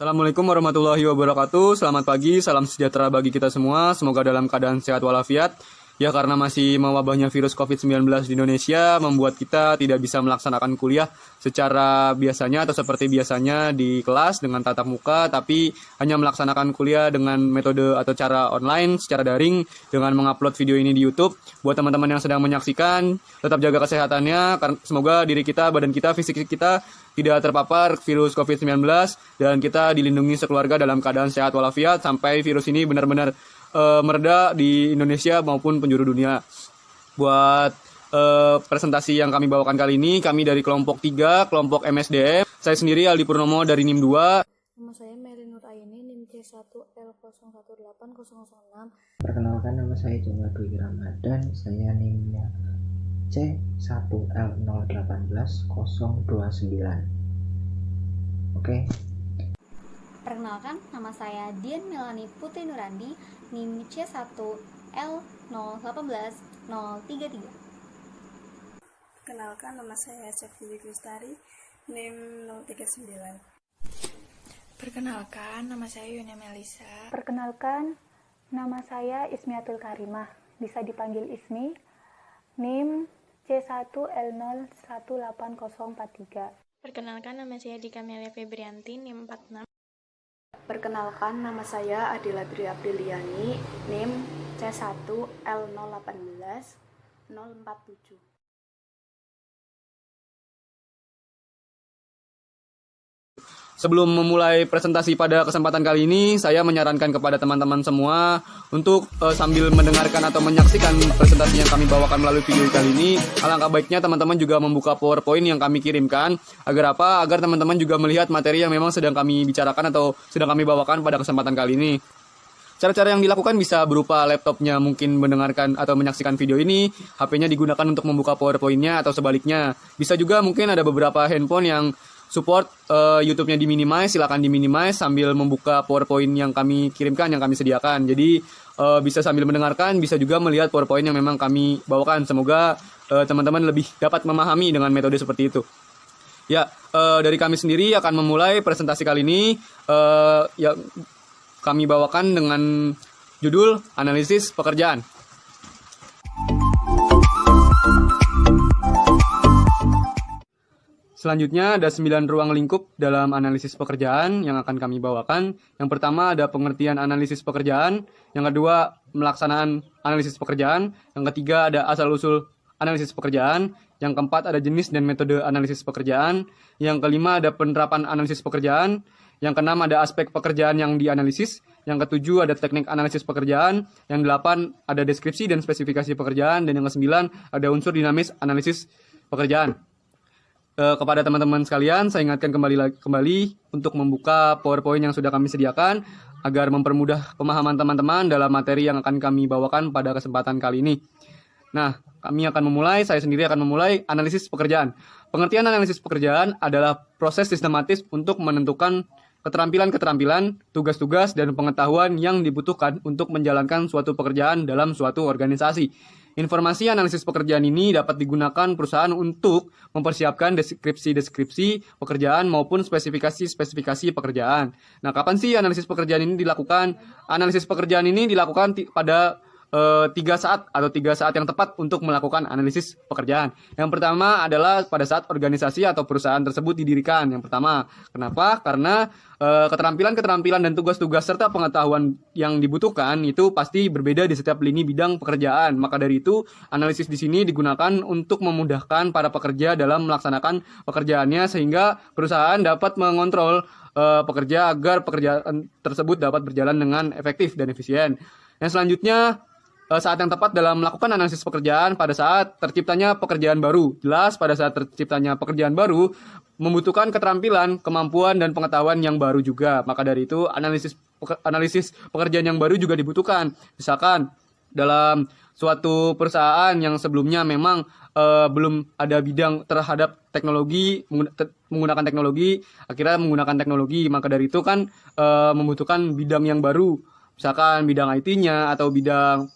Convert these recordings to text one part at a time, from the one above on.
Assalamualaikum warahmatullahi wabarakatuh. Selamat pagi, salam sejahtera bagi kita semua. Semoga dalam keadaan sehat walafiat. Ya, karena masih mewabahnya virus COVID-19 di Indonesia, membuat kita tidak bisa melaksanakan kuliah secara biasanya atau seperti biasanya di kelas dengan tatap muka, tapi hanya melaksanakan kuliah dengan metode atau cara online, secara daring, dengan mengupload video ini di YouTube. Buat teman-teman yang sedang menyaksikan, tetap jaga kesehatannya, karena semoga diri kita, badan kita, fisik kita tidak terpapar virus COVID-19, dan kita dilindungi sekeluarga dalam keadaan sehat walafiat sampai virus ini benar-benar mereda di Indonesia maupun penjuru dunia. Buat presentasi yang kami bawakan kali ini, kami dari kelompok 3, kelompok MSDM. Saya sendiri Aldi Purnomo dari NIM 2. Nama saya Mary Nur Aini, NIM C1L018006. Perkenalkan, nama saya Jawa Dwi Ramadan, saya NIM-nya C1L018029. Oke. Perkenalkan, nama saya Dian Melani Putri Nurandi, NIM C1L018033. Perkenalkan, nama saya Sefili Kristari, NIM 039. Perkenalkan, nama saya Yuna Melisa. Perkenalkan, nama saya Ismiatul Karimah, bisa dipanggil Ismi, NIM C1L018043. Perkenalkan, nama saya Dika Melia Febrianti, NIM 46. Perkenalkan, nama saya Adila Dri Apriliani, NIM C1L018047. Sebelum memulai presentasi pada kesempatan kali ini, saya menyarankan kepada teman-teman semua untuk sambil mendengarkan atau menyaksikan presentasi yang kami bawakan melalui video kali ini, alangkah baiknya teman-teman juga membuka PowerPoint yang kami kirimkan. Agar apa? Agar teman-teman juga melihat materi yang memang sedang kami bicarakan atau sedang kami bawakan pada kesempatan kali ini. Cara-cara yang dilakukan bisa berupa laptopnya mungkin mendengarkan atau menyaksikan video ini, HP-nya digunakan untuk membuka PowerPoint-nya atau sebaliknya. Bisa juga mungkin ada beberapa handphone yang support YouTube-nya di-minimize, silakan di-minimize sambil membuka PowerPoint yang kami kirimkan, yang kami sediakan. Jadi bisa sambil mendengarkan, bisa juga melihat PowerPoint yang memang kami bawakan. Semoga teman-teman lebih dapat memahami dengan metode seperti itu. Ya, dari kami sendiri akan memulai presentasi kali ini yang kami bawakan dengan judul analisis pekerjaan. Selanjutnya ada 9 ruang lingkup dalam analisis pekerjaan yang akan kami bawakan. Yang pertama ada pengertian analisis pekerjaan, yang kedua melaksanaan analisis pekerjaan, yang ketiga ada asal-usul analisis pekerjaan, yang keempat ada jenis dan metode analisis pekerjaan, yang kelima ada penerapan analisis pekerjaan, yang keenam ada aspek pekerjaan yang dianalisis, yang ketujuh ada teknik analisis pekerjaan, yang delapan ada deskripsi dan spesifikasi pekerjaan, dan yang kesembilan ada unsur dinamis analisis pekerjaan. Kepada teman-teman sekalian, saya ingatkan kembali untuk membuka PowerPoint yang sudah kami sediakan agar mempermudah pemahaman teman-teman dalam materi yang akan kami bawakan pada kesempatan kali ini. Nah, saya sendiri akan memulai analisis pekerjaan. Pengertian analisis pekerjaan adalah proses sistematis untuk menentukan keterampilan-keterampilan, tugas-tugas, dan pengetahuan yang dibutuhkan untuk menjalankan suatu pekerjaan dalam suatu organisasi. Informasi analisis pekerjaan ini dapat digunakan perusahaan untuk mempersiapkan deskripsi-deskripsi pekerjaan maupun spesifikasi-spesifikasi pekerjaan. Nah, kapan sih analisis pekerjaan ini dilakukan? Analisis pekerjaan ini dilakukan pada 3 saat atau 3 saat yang tepat untuk melakukan analisis pekerjaan. Yang pertama adalah pada saat organisasi atau perusahaan tersebut didirikan. Yang pertama, kenapa? Karena keterampilan-keterampilan dan tugas-tugas serta pengetahuan yang dibutuhkan itu pasti berbeda di setiap lini bidang pekerjaan. Maka dari itu, analisis di sini digunakan untuk memudahkan para pekerja dalam melaksanakan pekerjaannya sehingga perusahaan dapat mengontrol pekerja agar pekerjaan tersebut dapat berjalan dengan efektif dan efisien. Yang selanjutnya, saat yang tepat dalam melakukan analisis pekerjaan pada saat terciptanya pekerjaan baru. Jelas pada saat terciptanya pekerjaan baru membutuhkan keterampilan, kemampuan, dan pengetahuan yang baru juga. Maka dari itu analisis pekerjaan yang baru juga dibutuhkan. Misalkan dalam suatu perusahaan yang sebelumnya memang belum ada bidang terhadap teknologi, menggunakan teknologi, akhirnya menggunakan teknologi. Maka dari itu kan membutuhkan bidang yang baru. Misalkan bidang IT-nya atau bidang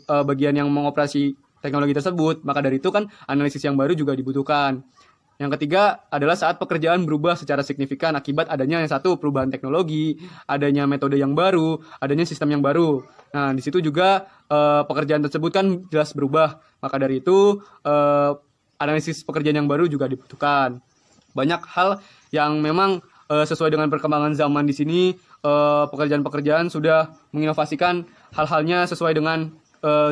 bagian yang mengoperasi teknologi tersebut, maka dari itu kan analisis yang baru juga dibutuhkan. Yang ketiga adalah saat pekerjaan berubah secara signifikan akibat adanya yang satu perubahan teknologi, adanya metode yang baru, adanya sistem yang baru. Nah, di situ juga pekerjaan tersebut kan jelas berubah. Maka dari itu analisis pekerjaan yang baru juga dibutuhkan. Banyak hal yang memang sesuai dengan perkembangan zaman di sini, pekerjaan-pekerjaan sudah menginovasikan hal-halnya sesuai dengan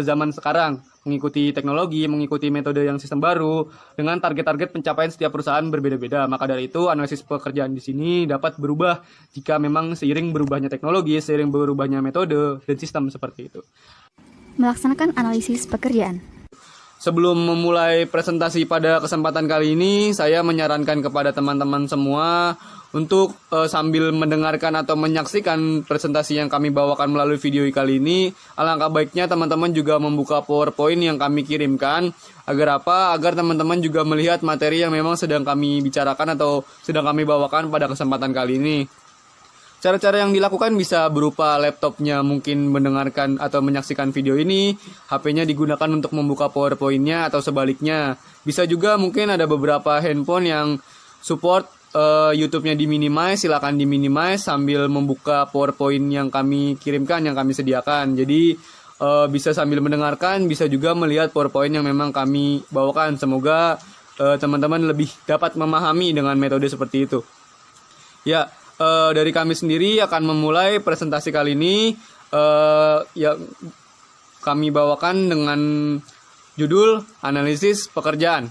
zaman sekarang, mengikuti teknologi, mengikuti metode yang sistem baru, dengan target-target pencapaian setiap perusahaan berbeda-beda. Maka dari itu, analisis pekerjaan di sini dapat berubah jika memang seiring berubahnya teknologi, seiring berubahnya metode dan sistem seperti itu. Melaksanakan analisis pekerjaan. Sebelum memulai presentasi pada kesempatan kali ini, saya menyarankan kepada teman-teman semua untuk sambil mendengarkan atau menyaksikan presentasi yang kami bawakan melalui video kali ini, alangkah baiknya teman-teman juga membuka PowerPoint yang kami kirimkan. Agar apa? Agar teman-teman juga melihat materi yang memang sedang kami bicarakan atau sedang kami bawakan pada kesempatan kali ini. Cara-cara yang dilakukan bisa berupa laptopnya mungkin mendengarkan atau menyaksikan video ini, HP-nya digunakan untuk membuka PowerPoint-nya atau sebaliknya. Bisa juga mungkin ada beberapa handphone yang support YouTube-nya di-minimize, silakan di-minimize sambil membuka PowerPoint yang kami kirimkan, yang kami sediakan. Jadi bisa sambil mendengarkan, bisa juga melihat PowerPoint yang memang kami bawakan. Semoga teman-teman lebih dapat memahami dengan metode seperti itu. Ya, dari kami sendiri akan memulai presentasi kali ini yang kami bawakan dengan judul analisis pekerjaan.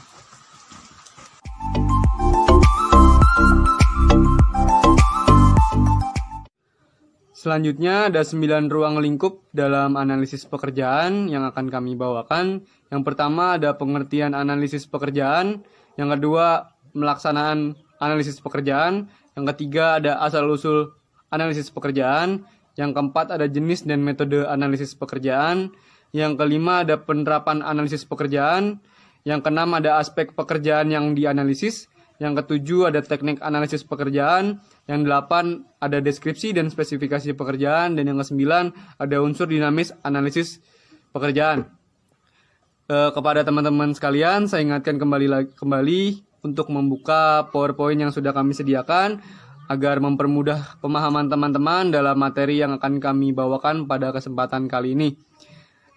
Selanjutnya ada 9 ruang lingkup dalam analisis pekerjaan yang akan kami bawakan. Yang pertama ada pengertian analisis pekerjaan, yang kedua melaksanaan analisis pekerjaan, yang ketiga ada asal-usul analisis pekerjaan, yang keempat ada jenis dan metode analisis pekerjaan, yang kelima ada penerapan analisis pekerjaan, yang keenam ada aspek pekerjaan yang dianalisis, yang ketujuh ada teknik analisis pekerjaan, yang delapan ada deskripsi dan spesifikasi pekerjaan, dan yang kesembilan ada unsur dinamis analisis pekerjaan. Kepada teman-teman sekalian, saya ingatkan kembali untuk membuka PowerPoint yang sudah kami sediakan agar mempermudah pemahaman teman-teman dalam materi yang akan kami bawakan pada kesempatan kali ini.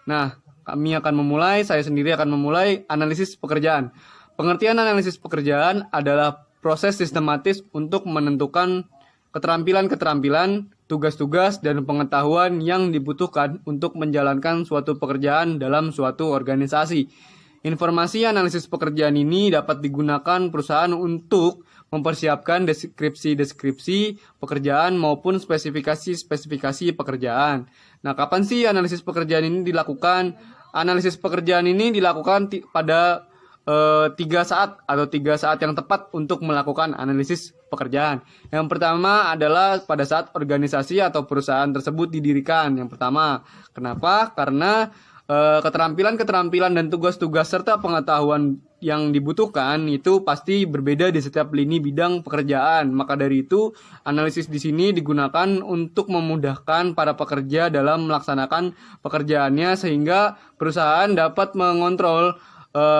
Nah, saya sendiri akan memulai analisis pekerjaan. Pengertian analisis pekerjaan adalah proses sistematis untuk menentukan keterampilan-keterampilan, tugas-tugas, dan pengetahuan yang dibutuhkan untuk menjalankan suatu pekerjaan dalam suatu organisasi. Informasi analisis pekerjaan ini dapat digunakan perusahaan untuk mempersiapkan deskripsi-deskripsi pekerjaan maupun spesifikasi-spesifikasi pekerjaan. Nah, kapan sih analisis pekerjaan ini dilakukan? Analisis pekerjaan ini dilakukan pada 3 saat yang tepat untuk melakukan analisis pekerjaan. Yang pertama adalah pada saat organisasi atau perusahaan tersebut didirikan. Yang pertama, kenapa? Karena keterampilan-keterampilan dan tugas-tugas serta pengetahuan yang dibutuhkan itu pasti berbeda di setiap lini bidang pekerjaan. Maka dari itu, analisis di sini digunakan untuk memudahkan para pekerja dalam melaksanakan pekerjaannya sehingga perusahaan dapat mengontrol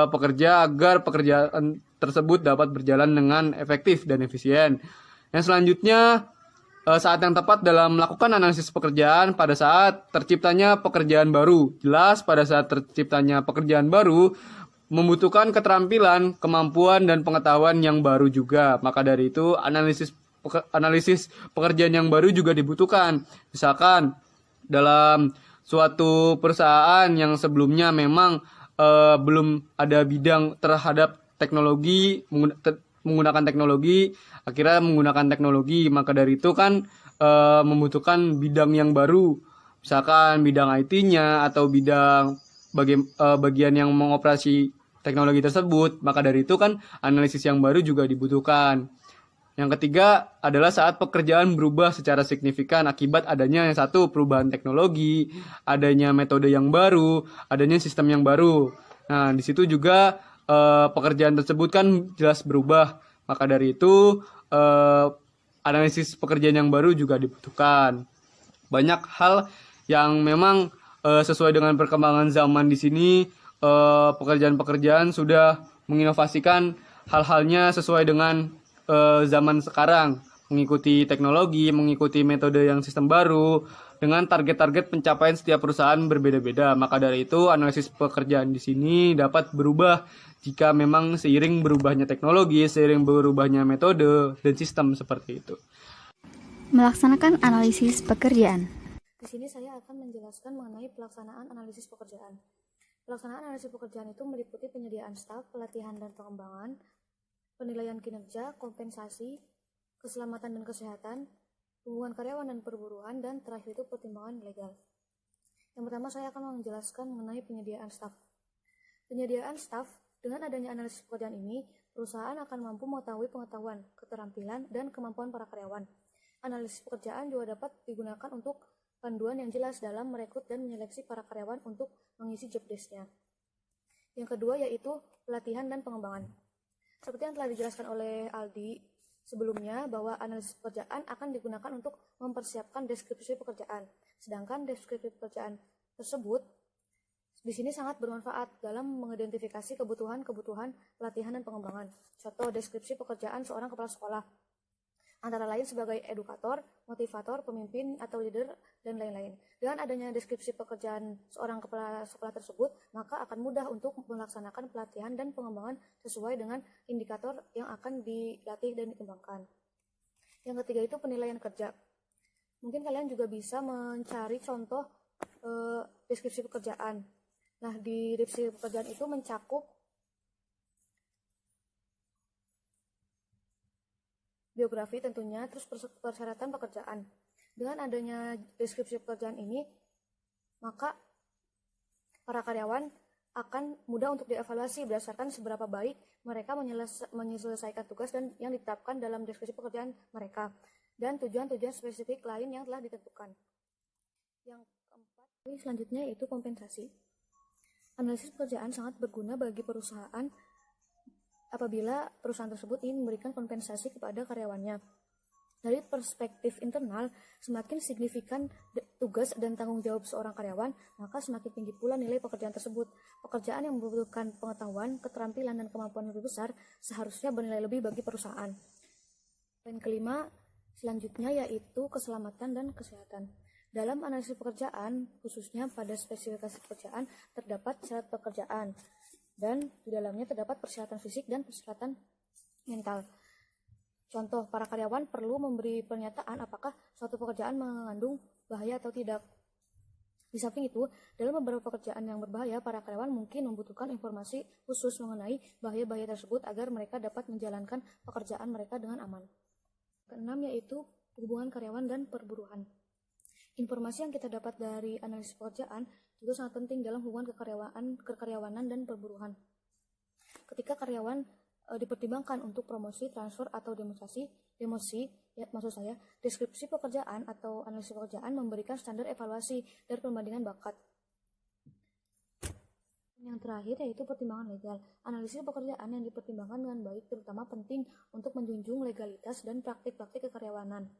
pekerja agar pekerjaan tersebut dapat berjalan dengan efektif dan efisien. Yang selanjutnya, saat yang tepat dalam melakukan analisis pekerjaan pada saat terciptanya pekerjaan baru. Jelas pada saat terciptanya pekerjaan baru membutuhkan keterampilan, kemampuan, dan pengetahuan yang baru juga. Maka dari itu analisis pekerjaan yang baru juga dibutuhkan. Misalkan dalam suatu perusahaan yang sebelumnya memang belum ada bidang terhadap teknologi, menggunakan teknologi, akhirnya menggunakan teknologi, maka dari itu kan membutuhkan bidang yang baru, misalkan bidang IT-nya atau bidang bagian yang mengoperasi teknologi tersebut, maka dari itu kan analisis yang baru juga dibutuhkan. Yang ketiga adalah saat pekerjaan berubah secara signifikan akibat adanya yang satu perubahan teknologi, adanya metode yang baru, adanya sistem yang baru. Nah, di situ juga pekerjaan tersebut kan jelas berubah. Maka dari itu analisis pekerjaan yang baru juga dibutuhkan. Banyak hal yang memang sesuai dengan perkembangan zaman di sini, pekerjaan-pekerjaan sudah menginovasikan hal-halnya sesuai dengan zaman sekarang, mengikuti teknologi, mengikuti metode yang sistem baru, dengan target-target pencapaian setiap perusahaan berbeda-beda. Maka dari itu, analisis pekerjaan di sini dapat berubah jika memang seiring berubahnya teknologi, seiring berubahnya metode dan sistem seperti itu. Melaksanakan analisis pekerjaan. Di sini saya akan menjelaskan mengenai pelaksanaan analisis pekerjaan. Pelaksanaan analisis pekerjaan itu meliputi penyediaan staf, pelatihan dan pengembangan, penilaian kinerja, kompensasi, keselamatan dan kesehatan, hubungan karyawan dan perburuan, dan terakhir itu pertimbangan legal. Yang pertama saya akan menjelaskan mengenai penyediaan staf. Penyediaan staf, dengan adanya analisis pekerjaan ini, perusahaan akan mampu mengetahui pengetahuan, keterampilan, dan kemampuan para karyawan. Analisis pekerjaan juga dapat digunakan untuk panduan yang jelas dalam merekrut dan menyeleksi para karyawan untuk mengisi job desk-nya. Yang kedua yaitu pelatihan dan pengembangan. Seperti yang telah dijelaskan oleh Aldi sebelumnya, bahwa analisis pekerjaan akan digunakan untuk mempersiapkan deskripsi pekerjaan. Sedangkan deskripsi pekerjaan tersebut di sini sangat bermanfaat dalam mengidentifikasi kebutuhan-kebutuhan pelatihan dan pengembangan. Contoh deskripsi pekerjaan seorang kepala sekolah, antara lain sebagai edukator, motivator, pemimpin, atau leader, dan lain-lain. Dengan adanya deskripsi pekerjaan seorang kepala sekolah tersebut, maka akan mudah untuk melaksanakan pelatihan dan pengembangan sesuai dengan indikator yang akan dilatih dan dikembangkan. Yang ketiga itu penilaian kerja. Mungkin kalian juga bisa mencari contoh deskripsi pekerjaan. Nah, di deskripsi pekerjaan itu mencakup biografi tentunya, terus persyaratan pekerjaan. Dengan adanya deskripsi pekerjaan ini, maka para karyawan akan mudah untuk dievaluasi berdasarkan seberapa baik mereka menyelesaikan tugas dan yang ditetapkan dalam deskripsi pekerjaan mereka, dan tujuan-tujuan spesifik lain yang telah ditentukan. Yang keempat, selanjutnya yaitu kompensasi. Analisis pekerjaan sangat berguna bagi perusahaan apabila perusahaan tersebut ingin memberikan kompensasi kepada karyawannya. Dari perspektif internal, semakin signifikan tugas dan tanggung jawab seorang karyawan, maka semakin tinggi pula nilai pekerjaan tersebut. Pekerjaan yang membutuhkan pengetahuan, keterampilan, dan kemampuan lebih besar seharusnya bernilai lebih bagi perusahaan. Poin kelima, selanjutnya yaitu keselamatan dan kesehatan. Dalam analisis pekerjaan, khususnya pada spesifikasi pekerjaan, terdapat syarat pekerjaan, dan di dalamnya terdapat persyaratan fisik dan persyaratan mental. Contoh, para karyawan perlu memberi pernyataan apakah suatu pekerjaan mengandung bahaya atau tidak. Di samping itu, dalam beberapa pekerjaan yang berbahaya, para karyawan mungkin membutuhkan informasi khusus mengenai bahaya-bahaya tersebut agar mereka dapat menjalankan pekerjaan mereka dengan aman. Keenam yaitu hubungan karyawan dan perburuan. Informasi yang kita dapat dari analisis pekerjaan juga sangat penting dalam hubungan kekaryawanan dan perburuan. Ketika karyawan dipertimbangkan untuk promosi, transfer, atau demosi, ya, maksud saya, deskripsi pekerjaan atau analisis pekerjaan memberikan standar evaluasi dan perbandingan bakat. Yang terakhir yaitu pertimbangan legal. Analisis pekerjaan yang dipertimbangkan dengan baik terutama penting untuk menjunjung legalitas dan praktik-praktik kekaryawanan.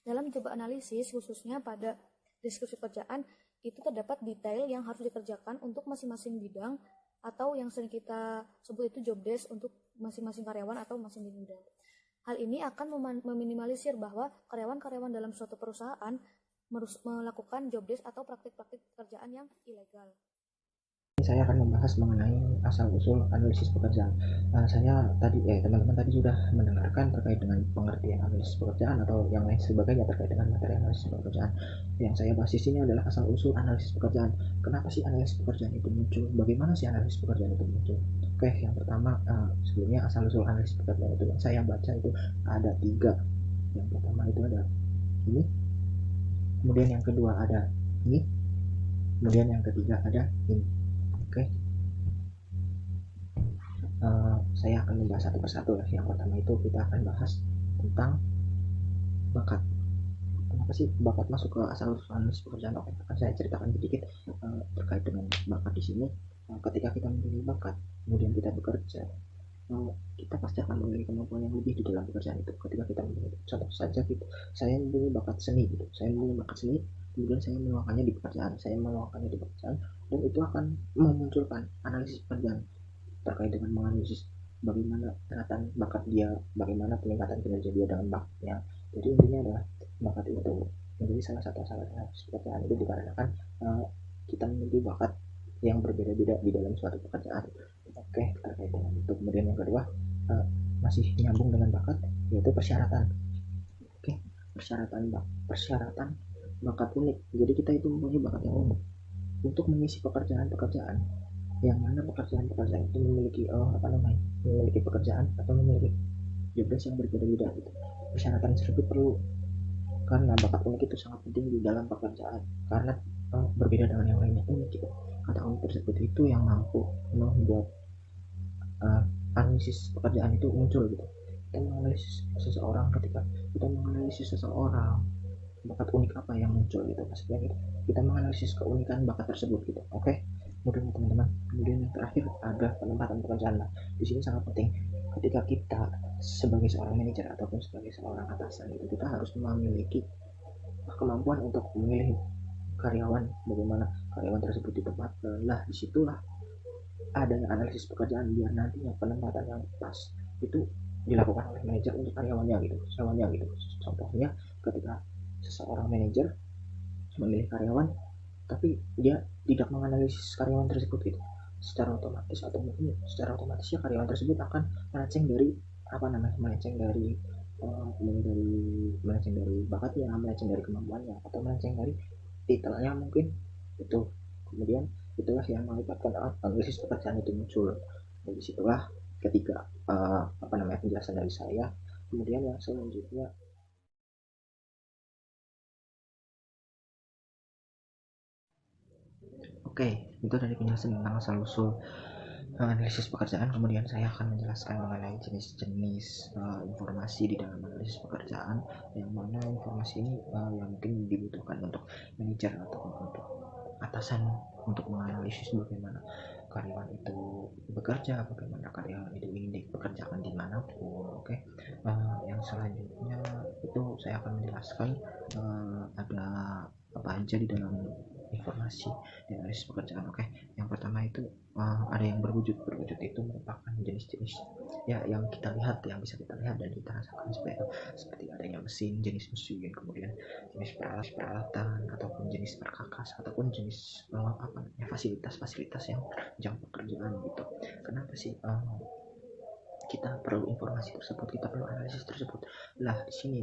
Dalam job analisis, khususnya pada deskripsi pekerjaan, itu terdapat detail yang harus dikerjakan untuk masing-masing bidang atau yang sering kita sebut itu job desk untuk masing-masing karyawan atau masing-masing bidang. Hal ini akan meminimalisir bahwa karyawan-karyawan dalam suatu perusahaan melakukan job desk atau praktik-praktik pekerjaan yang ilegal. Saya akan membahas mengenai asal-usul analisis pekerjaan. Teman-teman tadi sudah mendengarkan terkait dengan pengertian analisis pekerjaan atau yang lain sebagainya terkait dengan materi analisis pekerjaan. Yang saya bahas di sini adalah asal-usul analisis pekerjaan. Kenapa sih analisis pekerjaan itu muncul? Bagaimana sih analisis pekerjaan itu muncul? Oke, yang pertama sebelumnya asal-usul analisis pekerjaan itu yang saya baca itu ada 3. Yang pertama itu ada ini, kemudian yang kedua ada ini, kemudian yang ketiga ada ini. Oke, saya akan membahas satu persatu ya. Yang pertama itu kita akan bahas tentang bakat. Kenapa sih bakat masuk ke asal-usul analisis pekerjaan? Oke, akan saya ceritakan sedikit terkait dengan bakat di sini. Ketika kita memilih bakat, kemudian kita bekerja, kita pasti akan memiliki kemampuan yang lebih di dalam pekerjaan itu. Ketika kita memilih, contoh saja gitu, saya memilih bakat seni gitu, saya memilih bakat seni, kemudian saya meluangkannya di pekerjaan, dan itu akan memunculkan analisis pekerjaan terkait dengan menganalisis bagaimana tingkatan bakat dia, bagaimana peningkatan kinerja dia dengan bakatnya. Jadi intinya adalah bakat itu menjadi salah satu analis pekerjaan itu dikarenakan kita memiliki bakat yang berbeda-beda di dalam suatu pekerjaan. Oke, terkait dengan itu. Kemudian yang kedua, masih nyambung dengan bakat, yaitu persyaratan. Oke, persyaratan bakat unik. Jadi kita itu mempunyai bakat yang unik untuk mengisi pekerjaan-pekerjaan yang mana pekerjaan-pekerjaan itu memiliki memiliki pekerjaan atau memiliki jobdesk yang berbeda-beda gitu. Persyaratan tersebut perlu karena bakat unik itu sangat penting di dalam pekerjaan karena berbeda dengan yang lainnya, unik gitu. Kata unik tersebut itu yang mampu membuat analisis pekerjaan itu muncul gitu. Kita menganalisis seseorang, ketika kita menganalisis seseorang, bakat unik apa yang muncul gitu, maksudnya gitu. Kita menganalisis keunikan bakat tersebut gitu. Oke, kemudian teman-teman, kemudian yang terakhir ada penempatan pekerjaan. Nah, di sini sangat penting ketika kita sebagai seorang manajer ataupun sebagai seorang atasan itu, kita harus memiliki kemampuan untuk memilih karyawan, bagaimana karyawan tersebut ditempatkan. Lah, disitulah adanya analisis pekerjaan biar nantinya penempatan yang pas itu dilakukan oleh manajer untuk karyawannya gitu. Contohnya ketika seseorang manajer memilih karyawan tapi dia tidak menganalisis karyawan tersebut gitu, secara otomatis atau mungkin secara otomatis ya karyawan tersebut akan melenceng dari melenceng dari bakatnya, melenceng dari kemampuannya, atau melenceng dari titelnya mungkin itu. Kemudian itulah yang mengakibatkan analisis pekerjaan itu muncul. Dari situlah ketika penjelasan dari saya. Kemudian yang selanjutnya, oke, itu dari penjelasan tentang asal usul analisis pekerjaan. Kemudian saya akan menjelaskan mengenai jenis-jenis informasi di dalam analisis pekerjaan, yang mana informasi ini yang mungkin dibutuhkan untuk manajer atau untuk atasan untuk menganalisis bagaimana karyawan itu bekerja, bagaimana karyawan itu ingin dipekerjakan dimanapun. Oke, yang selanjutnya itu saya akan menjelaskan ada apa aja di dalam informasi di analisis pekerjaan. Oke, yang pertama itu ada yang berwujud itu merupakan jenis-jenis ya yang kita lihat, yang bisa kita lihat dan kita rasakan seperti adanya mesin, jenis mesin, kemudian jenis peralatan ataupun jenis perkakas ataupun jenis fasilitas yang jam pekerjaan gitu. Kenapa sih kita perlu informasi tersebut, kita perlu analisis tersebut? Lah, di sini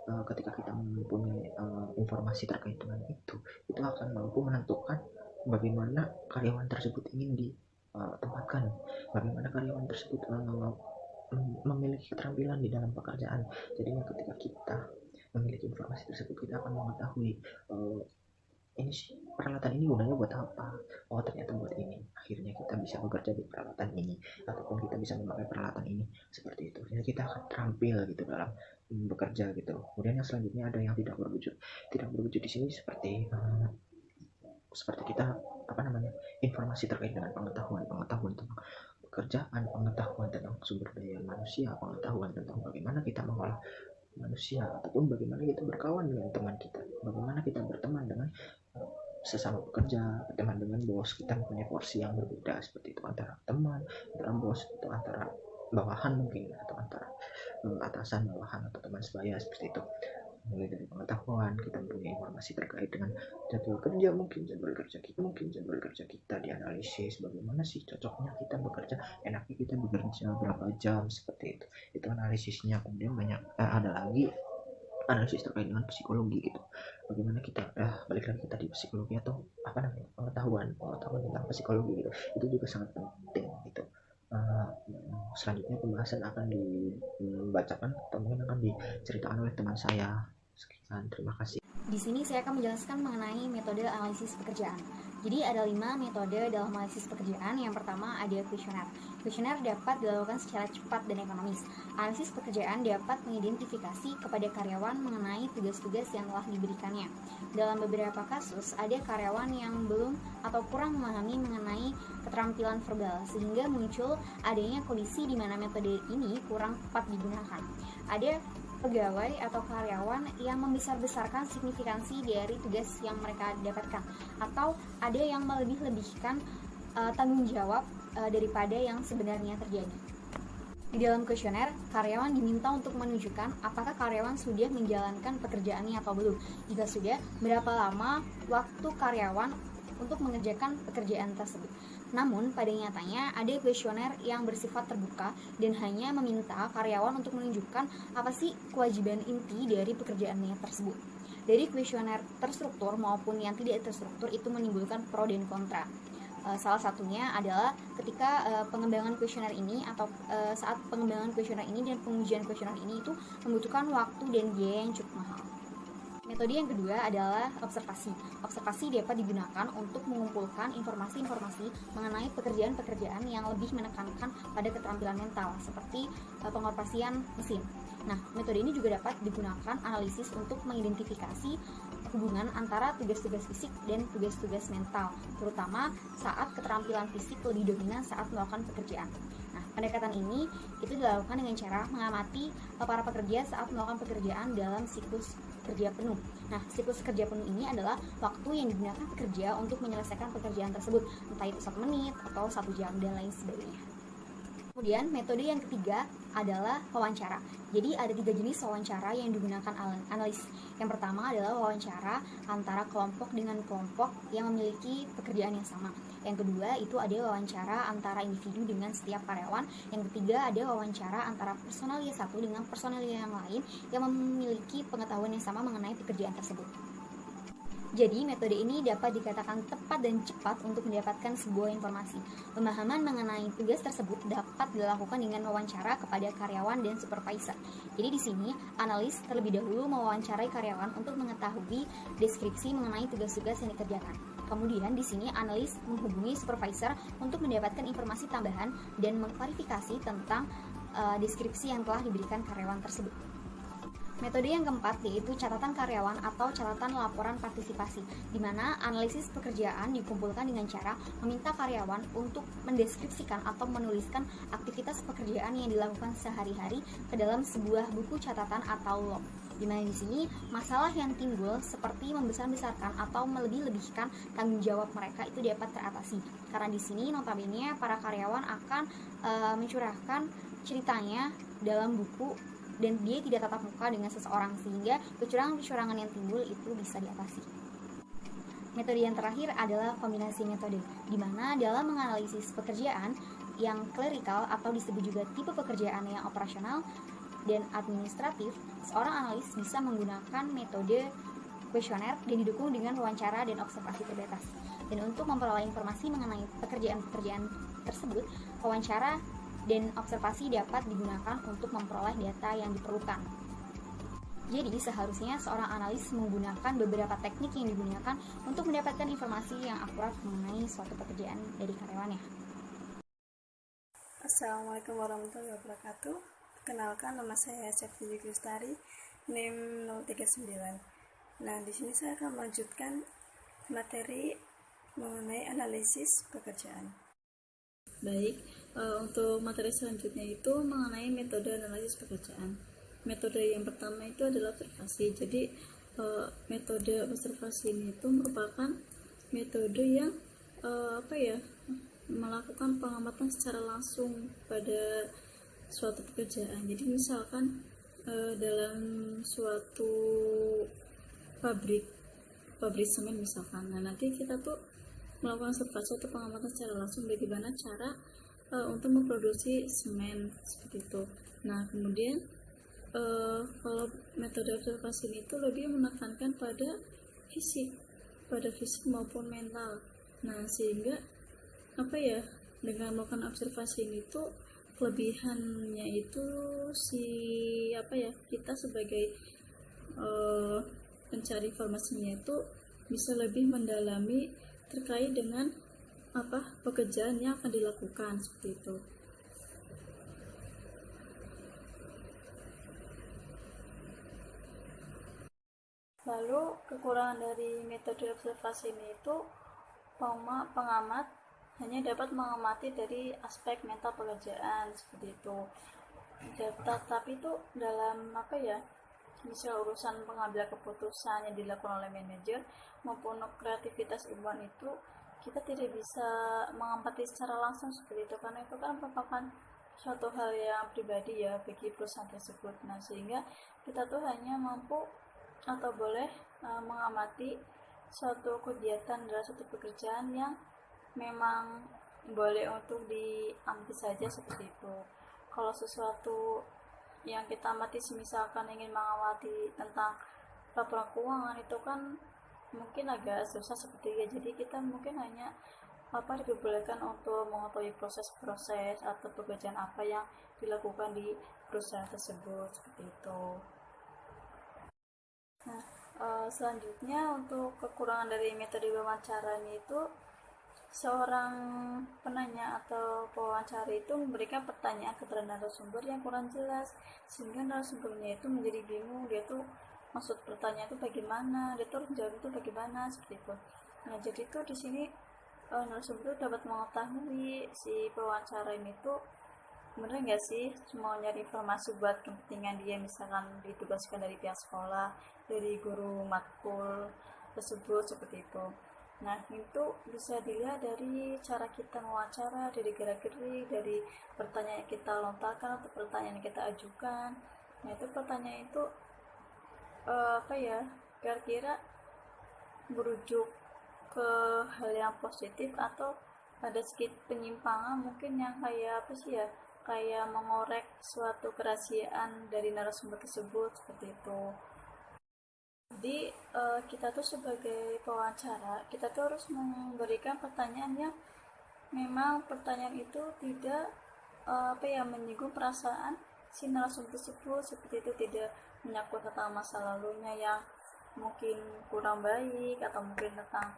ketika kita mempunyai informasi terkait dengan itu akan mampu menentukan bagaimana karyawan tersebut ingin ditempatkan, bagaimana karyawan tersebut memiliki keterampilan di dalam pekerjaan. Jadinya ketika kita memiliki informasi tersebut, kita akan mengetahui ini sih peralatan ini gunanya buat apa, oh ternyata buat ini, akhirnya kita bisa bekerja di peralatan ini ataupun kita bisa memakai peralatan ini seperti itu. Jadi kita akan terampil gitu dalam bekerja gitu. Kemudian yang selanjutnya ada yang tidak berwujud di sini seperti kita informasi terkait dengan pengetahuan tentang pekerjaan, pengetahuan tentang sumber daya manusia, pengetahuan tentang bagaimana kita mengolah manusia, ataupun bagaimana kita berkawan dengan teman kita, bagaimana kita berteman dengan sesama pekerja, berteman dengan bos. Kita mempunyai porsi yang berbeda seperti itu, antara teman, antara bos, atau antara bawahan mungkin, atau antara atasan, bawahan, atau teman sebaya seperti itu. Mulai dari pengetahuan, kita mempunyai informasi terkait dengan jadwal kerja kita dianalisis, bagaimana sih cocoknya kita bekerja, enaknya kita bekerja berapa jam, seperti itu analisisnya. Kemudian ada lagi analisis terkait dengan psikologi gitu, bagaimana kita balik lagi tadi psikologi atau pengetahuan tentang psikologi gitu, itu juga sangat penting gitu. Selanjutnya pembahasan akan dibacakan atau mungkin akan diceritakan oleh teman saya. Sekian, terima kasih. Di sini saya akan menjelaskan mengenai metode analisis pekerjaan. Jadi ada 5 metode dalam analisis pekerjaan. Yang pertama ada kuesioner. Kuesioner dapat dilakukan secara cepat dan ekonomis. Analisis pekerjaan dapat mengidentifikasi kepada karyawan mengenai tugas-tugas yang telah diberikannya. Dalam beberapa kasus, ada karyawan yang belum atau kurang memahami mengenai keterampilan verbal, sehingga muncul adanya kondisi di mana metode ini kurang tepat digunakan. Ada pegawai atau karyawan yang membesar-besarkan signifikansi dari tugas yang mereka dapatkan, atau ada yang melebih-lebihkan tanggung jawab daripada yang sebenarnya terjadi. Di dalam kuesioner, karyawan diminta untuk menunjukkan apakah karyawan sudah menjalankan pekerjaannya atau belum. Jika sudah, berapa lama waktu karyawan untuk mengerjakan pekerjaan tersebut. Namun, pada nyatanya ada kuesioner yang bersifat terbuka dan hanya meminta karyawan untuk menunjukkan apa sih kewajiban inti dari pekerjaannya tersebut. Dari kuesioner terstruktur maupun yang tidak terstruktur itu menimbulkan pro dan kontra. Salah satunya adalah ketika pengembangan kuesioner ini atau saat pengembangan kuesioner ini dan pengujian kuesioner ini itu membutuhkan waktu dan biaya yang cukup mahal. Metode yang kedua adalah observasi. Observasi dapat digunakan untuk mengumpulkan informasi-informasi mengenai pekerjaan-pekerjaan yang lebih menekankan pada keterampilan mental, seperti pengoperasian mesin. Nah, metode ini juga dapat digunakan analisis untuk mengidentifikasi hubungan antara tugas-tugas fisik dan tugas-tugas mental, terutama saat keterampilan fisik lebih dominan saat melakukan pekerjaan. Nah, pendekatan ini itu dilakukan dengan cara mengamati para pekerja saat melakukan pekerjaan dalam siklus kerja penuh. Nah, siklus kerja penuh ini adalah waktu yang digunakan pekerja untuk menyelesaikan pekerjaan tersebut, entah itu 1 menit atau 1 jam dan lain sebagainya. Kemudian metode yang ketiga adalah wawancara. Jadi ada 3 jenis wawancara yang digunakan analis. Yang pertama adalah wawancara antara kelompok dengan kelompok yang memiliki pekerjaan yang sama. Yang kedua itu ada wawancara antara individu dengan setiap karyawan. Yang ketiga ada wawancara antara personal yang satu dengan personal yang lain yang memiliki pengetahuan yang sama mengenai pekerjaan tersebut. Jadi, metode ini dapat dikatakan tepat dan cepat untuk mendapatkan sebuah informasi. Pemahaman mengenai tugas tersebut dapat dilakukan dengan wawancara kepada karyawan dan supervisor. Jadi di sini, analis terlebih dahulu mewawancarai karyawan untuk mengetahui deskripsi mengenai tugas-tugas yang dikerjakan. Kemudian di sini analis menghubungi supervisor untuk mendapatkan informasi tambahan dan mengklarifikasi tentang deskripsi yang telah diberikan karyawan tersebut. Metode yang keempat yaitu catatan karyawan atau catatan laporan partisipasi, di mana analisis pekerjaan dikumpulkan dengan cara meminta karyawan untuk mendeskripsikan atau menuliskan aktivitas pekerjaan yang dilakukan sehari-hari ke dalam sebuah buku catatan atau log. Di mana di sini masalah yang timbul seperti membesar-besarkan atau melebih-lebihkan tanggung jawab mereka itu dapat teratasi. Karena di sini notabene para karyawan akan mencurahkan ceritanya dalam buku dan dia tidak tatap muka dengan seseorang sehingga kecurangan-kecurangan yang timbul itu bisa diatasi. Metode yang terakhir adalah kombinasi metode, di mana dalam menganalisis pekerjaan yang klerikal atau disebut juga tipe pekerjaan yang operasional dan administratif, seorang analis bisa menggunakan metode kuesioner dan didukung dengan wawancara dan observasi terbatas. Dan untuk memperoleh informasi mengenai pekerjaan-pekerjaan tersebut, wawancara dan observasi dapat digunakan untuk memperoleh data yang diperlukan. Jadi, seharusnya seorang analis menggunakan beberapa teknik yang digunakan untuk mendapatkan informasi yang akurat mengenai suatu pekerjaan dari karyawannya. Assalamualaikum warahmatullahi wabarakatuh. Perkenalkan, nama saya Septi Kristari, NIM 039. Nah, di sini saya akan melanjutkan materi mengenai analisis pekerjaan. Baik, untuk materi selanjutnya itu mengenai metode analisis pekerjaan. Metode yang pertama itu adalah observasi. Jadi, metode observasi ini itu merupakan metode yang melakukan pengamatan secara langsung pada suatu pekerjaan. Jadi, misalkan dalam suatu pabrik semen misalkan, nah nanti kita tuh melakukan observasi atau pengamatan secara langsung bagaimana cara untuk memproduksi semen seperti itu. Nah, kemudian kalau metode observasi ini itu lebih menekankan pada fisik maupun mental. Nah, sehingga dengan melakukan observasi ini tuh kelebihannya itu kita sebagai pencari informasinya itu bisa lebih mendalami terkait dengan pekerjaan yang akan dilakukan seperti itu. Lalu kekurangan dari metode observasi ini itu pengamat hanya dapat mengamati dari aspek mental pekerjaan seperti itu. Tapi itu dalam misal urusan pengambilan keputusan yang dilakukan oleh manajer maupun kreativitas ilmuwan itu kita tidak bisa mengamati secara langsung seperti itu, karena itu kan merupakan suatu hal yang pribadi ya bagi perusahaan tersebut. Nah, sehingga kita tuh hanya mampu atau boleh mengamati suatu kegiatan dalam suatu pekerjaan yang memang boleh untuk diamati saja seperti itu. Kalau sesuatu yang kita amati misalkan ingin mengamati tentang laporan keuangan itu kan mungkin agak susah seperti itu. Jadi kita mungkin hanya diperbolehkan untuk mengetahui proses-proses atau pekerjaan apa yang dilakukan di perusahaan tersebut seperti itu. Nah, selanjutnya untuk kekurangan dari metode wawancara ini itu seorang penanya atau pewawancara itu memberikan pertanyaan kepada narasumber yang kurang jelas, sehingga narasumbernya itu menjadi bingung, dia tuh maksud pertanyaan itu bagaimana, dia tuh jawab itu bagaimana seperti itu. Nah, jadi tuh di sini narasumber itu dapat mengetahui si pewawancara ini tuh bener nggak sih cuma nyari informasi buat kepentingan dia, misalkan ditugaskan dari pihak sekolah, dari guru matkul tersebut seperti itu. Nah, itu bisa dilihat dari cara kita mewawancara, dari gerak-gerik, dari pertanyaan yang kita lontarkan atau pertanyaan yang kita ajukan. Nah, itu pertanyaan itu kira-kira berujuk ke hal yang positif atau ada sedikit penyimpangan mungkin yang kayak mengorek suatu kerahasiaan dari narasumber tersebut seperti itu. Jadi kita tuh sebagai pewawancara, kita tuh harus memberikan pertanyaan yang memang pertanyaan itu tidak menyinggung perasaan si narasumber tersebut, seperti itu, tidak menyangkut tentang masa lalunya yang mungkin kurang baik atau mungkin tentang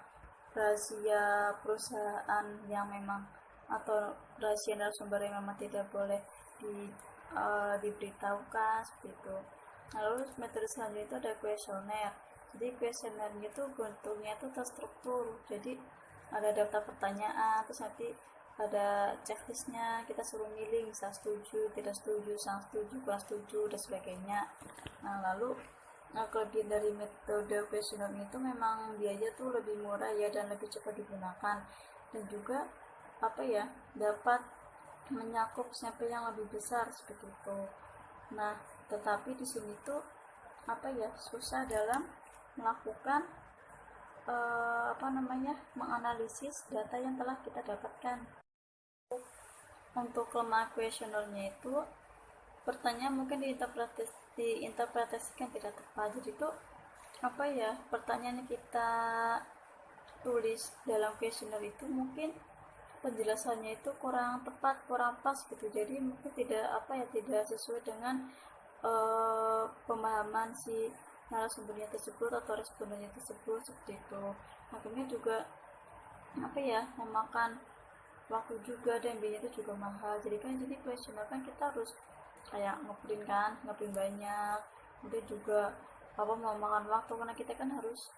rahasia perusahaan yang memang atau rahasia narasumber yang memang tidak boleh diberitahukan seperti itu. Lalu metode selanjutnya itu ada kuesioner. Jadi kuesionernya itu bentuknya itu terstruktur. Jadi ada daftar pertanyaan, terus nanti ada checklistnya, kita suruh milih misal setuju, tidak setuju, sangat setuju, kurang setuju, dan sebagainya. Nah, lalu kelebihan dari metode kuesioner itu memang biaya tuh lebih murah ya dan lebih cepat digunakan, dan juga dapat menyakup sampel yang lebih besar seperti itu. Nah, tetapi di sini tuh susah dalam melakukan menganalisis data yang telah kita dapatkan. Untuk kelemahan kuesionernya itu pertanyaan mungkin diinterpretasikan tidak tepat. Jadi itu pertanyaan yang kita tulis dalam kuesioner itu mungkin penjelasannya itu kurang tepat, kurang pas gitu. Jadi mungkin tidak sesuai dengan pemahaman si narasumbernya tersebut atau respondennya tersebut seperti itu. Akhirnya juga memakan waktu juga dan biaya itu juga mahal. Jadi kuesioner kan kita harus kayak ngeprint banyak, kemudian juga memakan waktu karena kita kan harus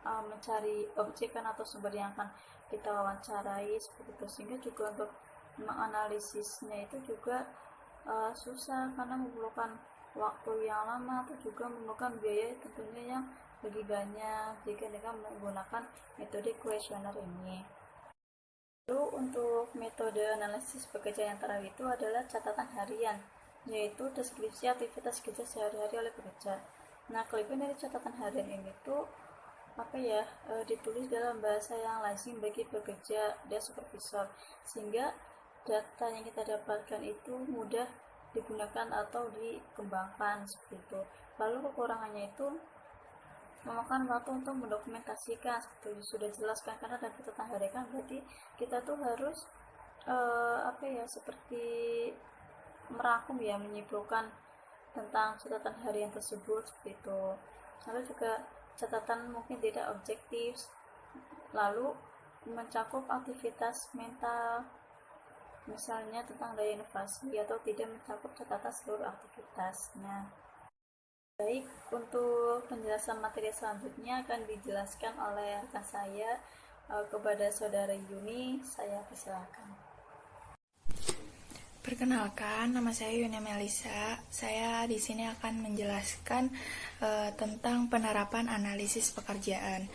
mencari objek kan atau sumber yang akan kita wawancarai seperti itu, sehingga juga untuk menganalisisnya itu juga susah karena memerlukan waktu yang lama atau juga memerlukan biaya tentunya yang lebih banyak jika dengan menggunakan metode kuesioner ini. Lalu untuk metode analisis pekerjaan yang terakhir itu adalah catatan harian, yaitu deskripsi aktivitas kerja sehari-hari oleh pekerja. Nah, kelebihan dari catatan harian ini tuh ditulis dalam bahasa yang lazim bagi pekerja dan supervisor, sehingga data yang kita dapatkan itu mudah digunakan atau dikembangkan seperti itu. Lalu kekurangannya itu memakan waktu untuk mendokumentasikan, seperti sudah jelaskan, karena dalam catatan harian kan berarti kita tuh harus seperti merangkum ya, menyimpulkan tentang catatan harian tersebut seperti itu. Lalu juga catatan mungkin tidak objektif, lalu mencakup aktivitas mental, misalnya tentang daya inovasi, atau tidak mencakup catatan seluruh aktivitasnya. Baik, untuk penjelasan materi selanjutnya akan dijelaskan oleh rekan saya kepada saudara Yuni. Saya persilakan. Perkenalkan, nama saya Yuni Melisa. Saya di sini akan menjelaskan tentang penerapan analisis pekerjaan.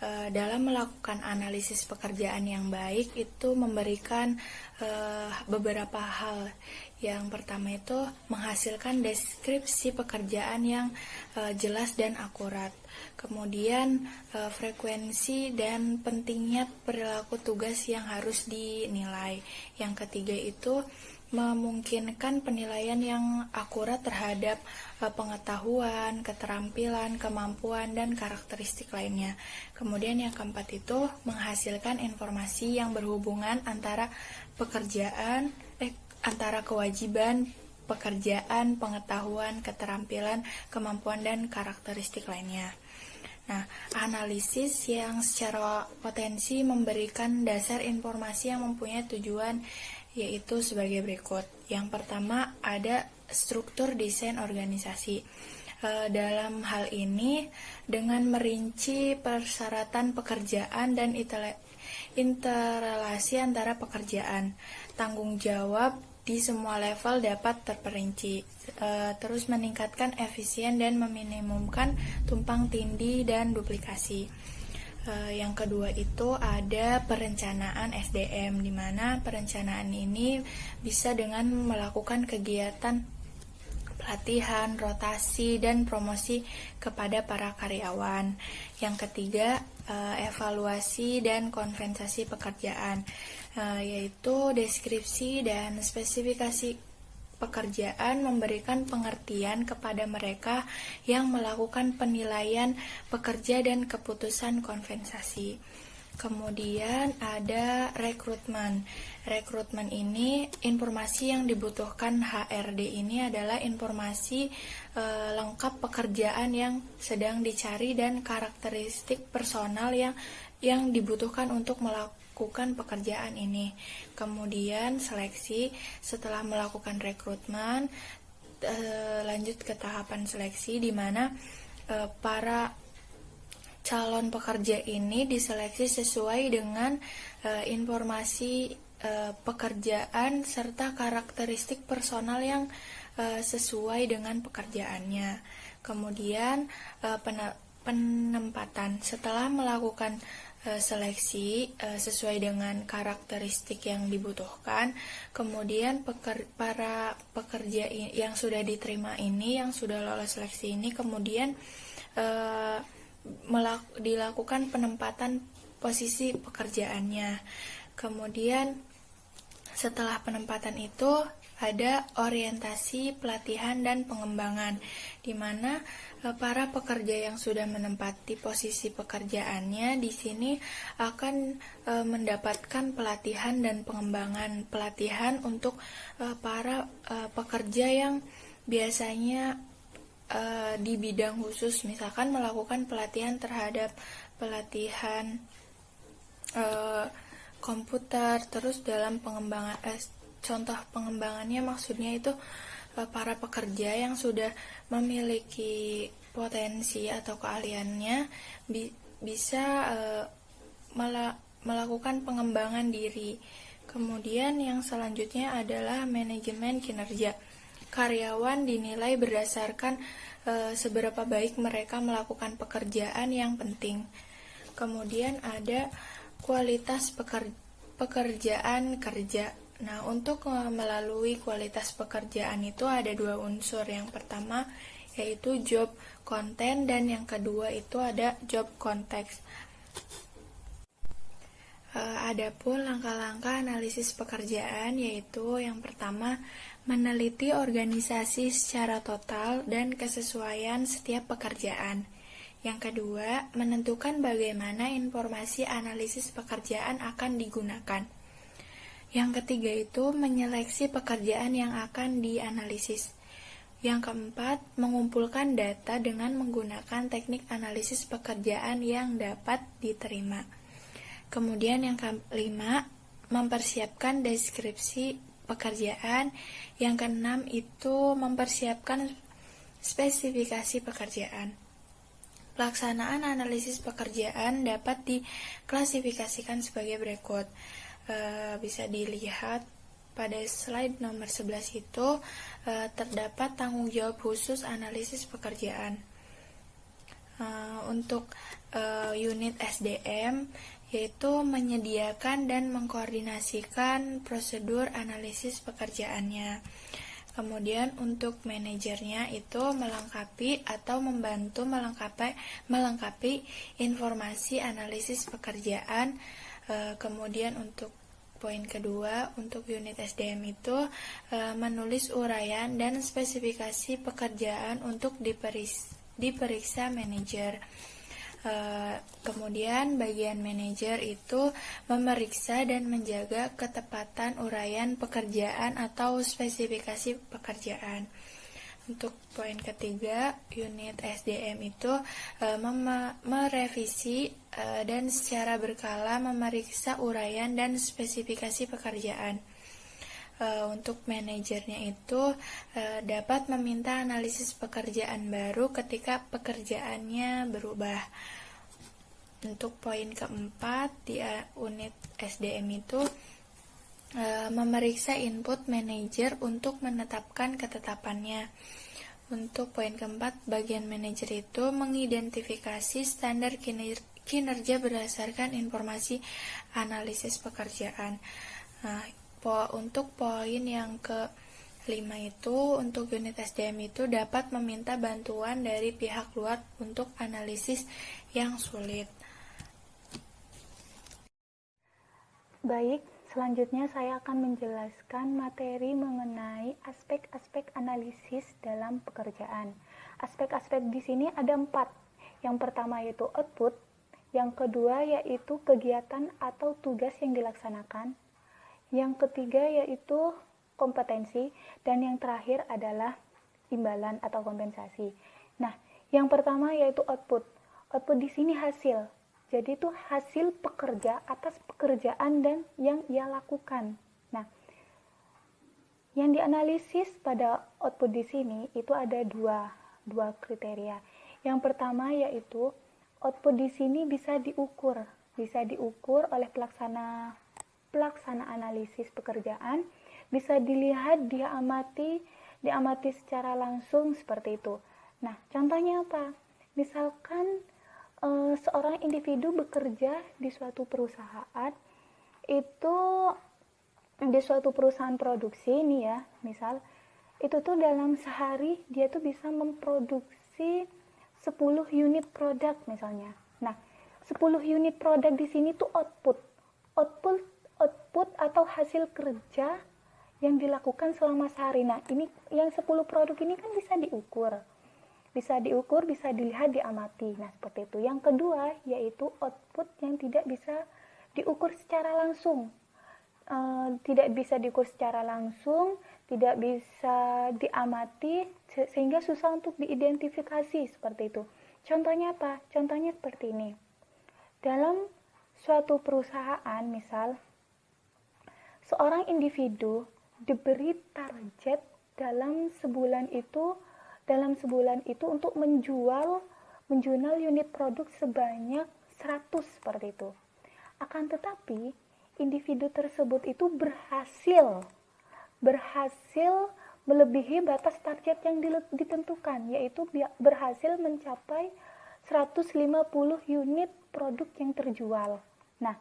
Dalam melakukan analisis pekerjaan yang baik itu memberikan beberapa hal. Yang pertama itu menghasilkan deskripsi pekerjaan yang jelas dan akurat. Kemudian frekuensi dan pentingnya perilaku tugas yang harus dinilai. Yang ketiga itu memungkinkan penilaian yang akurat terhadap pengetahuan, keterampilan, kemampuan, dan karakteristik lainnya. Kemudian yang keempat itu menghasilkan informasi yang berhubungan antara antara kewajiban pekerjaan, pengetahuan, keterampilan, kemampuan, dan karakteristik lainnya. Nah, analisis yang secara potensi memberikan dasar informasi yang mempunyai tujuan yaitu sebagai berikut. Yang pertama ada struktur desain organisasi. Dalam hal ini dengan merinci persyaratan pekerjaan dan interrelasi antara pekerjaan, tanggung jawab di semua level dapat terperinci, terus meningkatkan efisien dan meminimumkan tumpang tindih dan duplikasi. Yang kedua itu ada perencanaan SDM, di mana perencanaan ini bisa dengan melakukan kegiatan pelatihan, rotasi, dan promosi kepada para karyawan. Yang ketiga, evaluasi dan kompensasi pekerjaan, yaitu deskripsi dan spesifikasi pekerjaan memberikan pengertian kepada mereka yang melakukan penilaian pekerja dan keputusan kompensasi. Kemudian ada rekrutmen. Rekrutmen ini informasi yang dibutuhkan HRD ini adalah informasi lengkap pekerjaan yang sedang dicari dan karakteristik personal yang dibutuhkan untuk melakukan pekerjaan ini. Kemudian seleksi. Setelah melakukan rekrutmen, lanjut ke tahapan seleksi, di mana para calon pekerja ini diseleksi sesuai dengan informasi pekerjaan serta karakteristik personal yang sesuai dengan pekerjaannya. Kemudian penempatan. Setelah melakukan seleksi sesuai dengan karakteristik yang dibutuhkan, kemudian para pekerja yang sudah diterima ini, yang sudah lolos seleksi ini, kemudian dilakukan penempatan posisi pekerjaannya. Kemudian setelah penempatan itu ada orientasi, pelatihan, dan pengembangan, di mana para pekerja yang sudah menempati posisi pekerjaannya di sini akan mendapatkan pelatihan dan pengembangan. Pelatihan untuk para pekerja yang biasanya di bidang khusus, misalkan melakukan pelatihan terhadap pelatihan komputer. Terus dalam pengembangan contoh pengembangannya maksudnya itu para pekerja yang sudah memiliki potensi atau keahliannya bisa melakukan pengembangan diri. Kemudian yang selanjutnya adalah manajemen kinerja. Karyawan dinilai berdasarkan seberapa baik mereka melakukan pekerjaan yang penting. Kemudian ada kualitas pekerjaan kerja. Nah, untuk melalui kualitas pekerjaan itu ada dua unsur. Yang pertama yaitu job content dan yang kedua itu ada job context. Adapun langkah-langkah analisis pekerjaan yaitu yang pertama meneliti organisasi secara total dan kesesuaian setiap pekerjaan. Yang kedua, menentukan bagaimana informasi analisis pekerjaan akan digunakan. Yang ketiga itu menyeleksi pekerjaan yang akan dianalisis. Yang keempat, mengumpulkan data dengan menggunakan teknik analisis pekerjaan yang dapat diterima. Kemudian yang kelima, mempersiapkan deskripsi pekerjaan. Yang keenam itu mempersiapkan spesifikasi pekerjaan. Pelaksanaan analisis pekerjaan dapat diklasifikasikan sebagai berikut. Bisa dilihat pada slide nomor 11 itu terdapat tanggung jawab khusus analisis pekerjaan. Untuk unit SDM yaitu menyediakan dan mengkoordinasikan prosedur analisis pekerjaannya. Kemudian untuk manajernya itu melengkapi atau membantu melengkapi informasi analisis pekerjaan. Kemudian untuk poin kedua, untuk unit SDM itu menulis uraian dan spesifikasi pekerjaan untuk diperiksa manajer. Kemudian bagian manajer itu memeriksa dan menjaga ketepatan uraian pekerjaan atau spesifikasi pekerjaan. Untuk poin ketiga, unit SDM itu merevisi dan secara berkala memeriksa uraian dan spesifikasi pekerjaan. Untuk manajernya itu dapat meminta analisis pekerjaan baru ketika pekerjaannya berubah. Untuk poin keempat, di unit SDM itu memeriksa input manajer untuk menetapkan ketetapannya. Untuk poin keempat, bagian manajer itu mengidentifikasi standar kinerja berdasarkan informasi analisis pekerjaan. Nah, untuk poin yang kelima itu, untuk unit SDM itu dapat meminta bantuan dari pihak luar untuk analisis yang sulit. Baik, selanjutnya saya akan menjelaskan materi mengenai aspek-aspek analisis dalam pekerjaan. Aspek-aspek di sini ada 4. Yang pertama yaitu output, yang kedua yaitu kegiatan atau tugas yang dilaksanakan, yang ketiga yaitu kompetensi, dan yang terakhir adalah imbalan atau kompensasi. Nah, yang pertama yaitu output. Output di sini hasil. Jadi itu hasil pekerja atas pekerjaan dan yang ia lakukan. Nah, yang dianalisis pada output di sini itu ada dua kriteria. Yang pertama yaitu output di sini bisa diukur oleh pelaksana analisis pekerjaan, bisa dilihat, diamati secara langsung seperti itu. Nah, contohnya apa? Misalkan seorang individu bekerja di suatu perusahaan, itu di suatu perusahaan produksi nih ya, misal itu tuh dalam sehari dia tuh bisa memproduksi 10 unit produk misalnya. Nah, 10 unit produk di sini tuh output atau hasil kerja yang dilakukan selama sehari. Nah, ini yang 10 produk ini kan bisa diukur, bisa dilihat, diamati. Nah, seperti itu. Yang kedua yaitu output yang tidak bisa diukur secara langsung. Tidak bisa diamati, sehingga susah untuk diidentifikasi seperti itu. Contohnya apa? Contohnya seperti ini. Dalam suatu perusahaan, misal seorang individu diberi target dalam sebulan itu untuk menjual unit produk sebanyak 100 seperti itu. Akan tetapi individu tersebut itu berhasil melebihi batas target yang ditentukan, yaitu berhasil mencapai 150 unit produk yang terjual. Nah,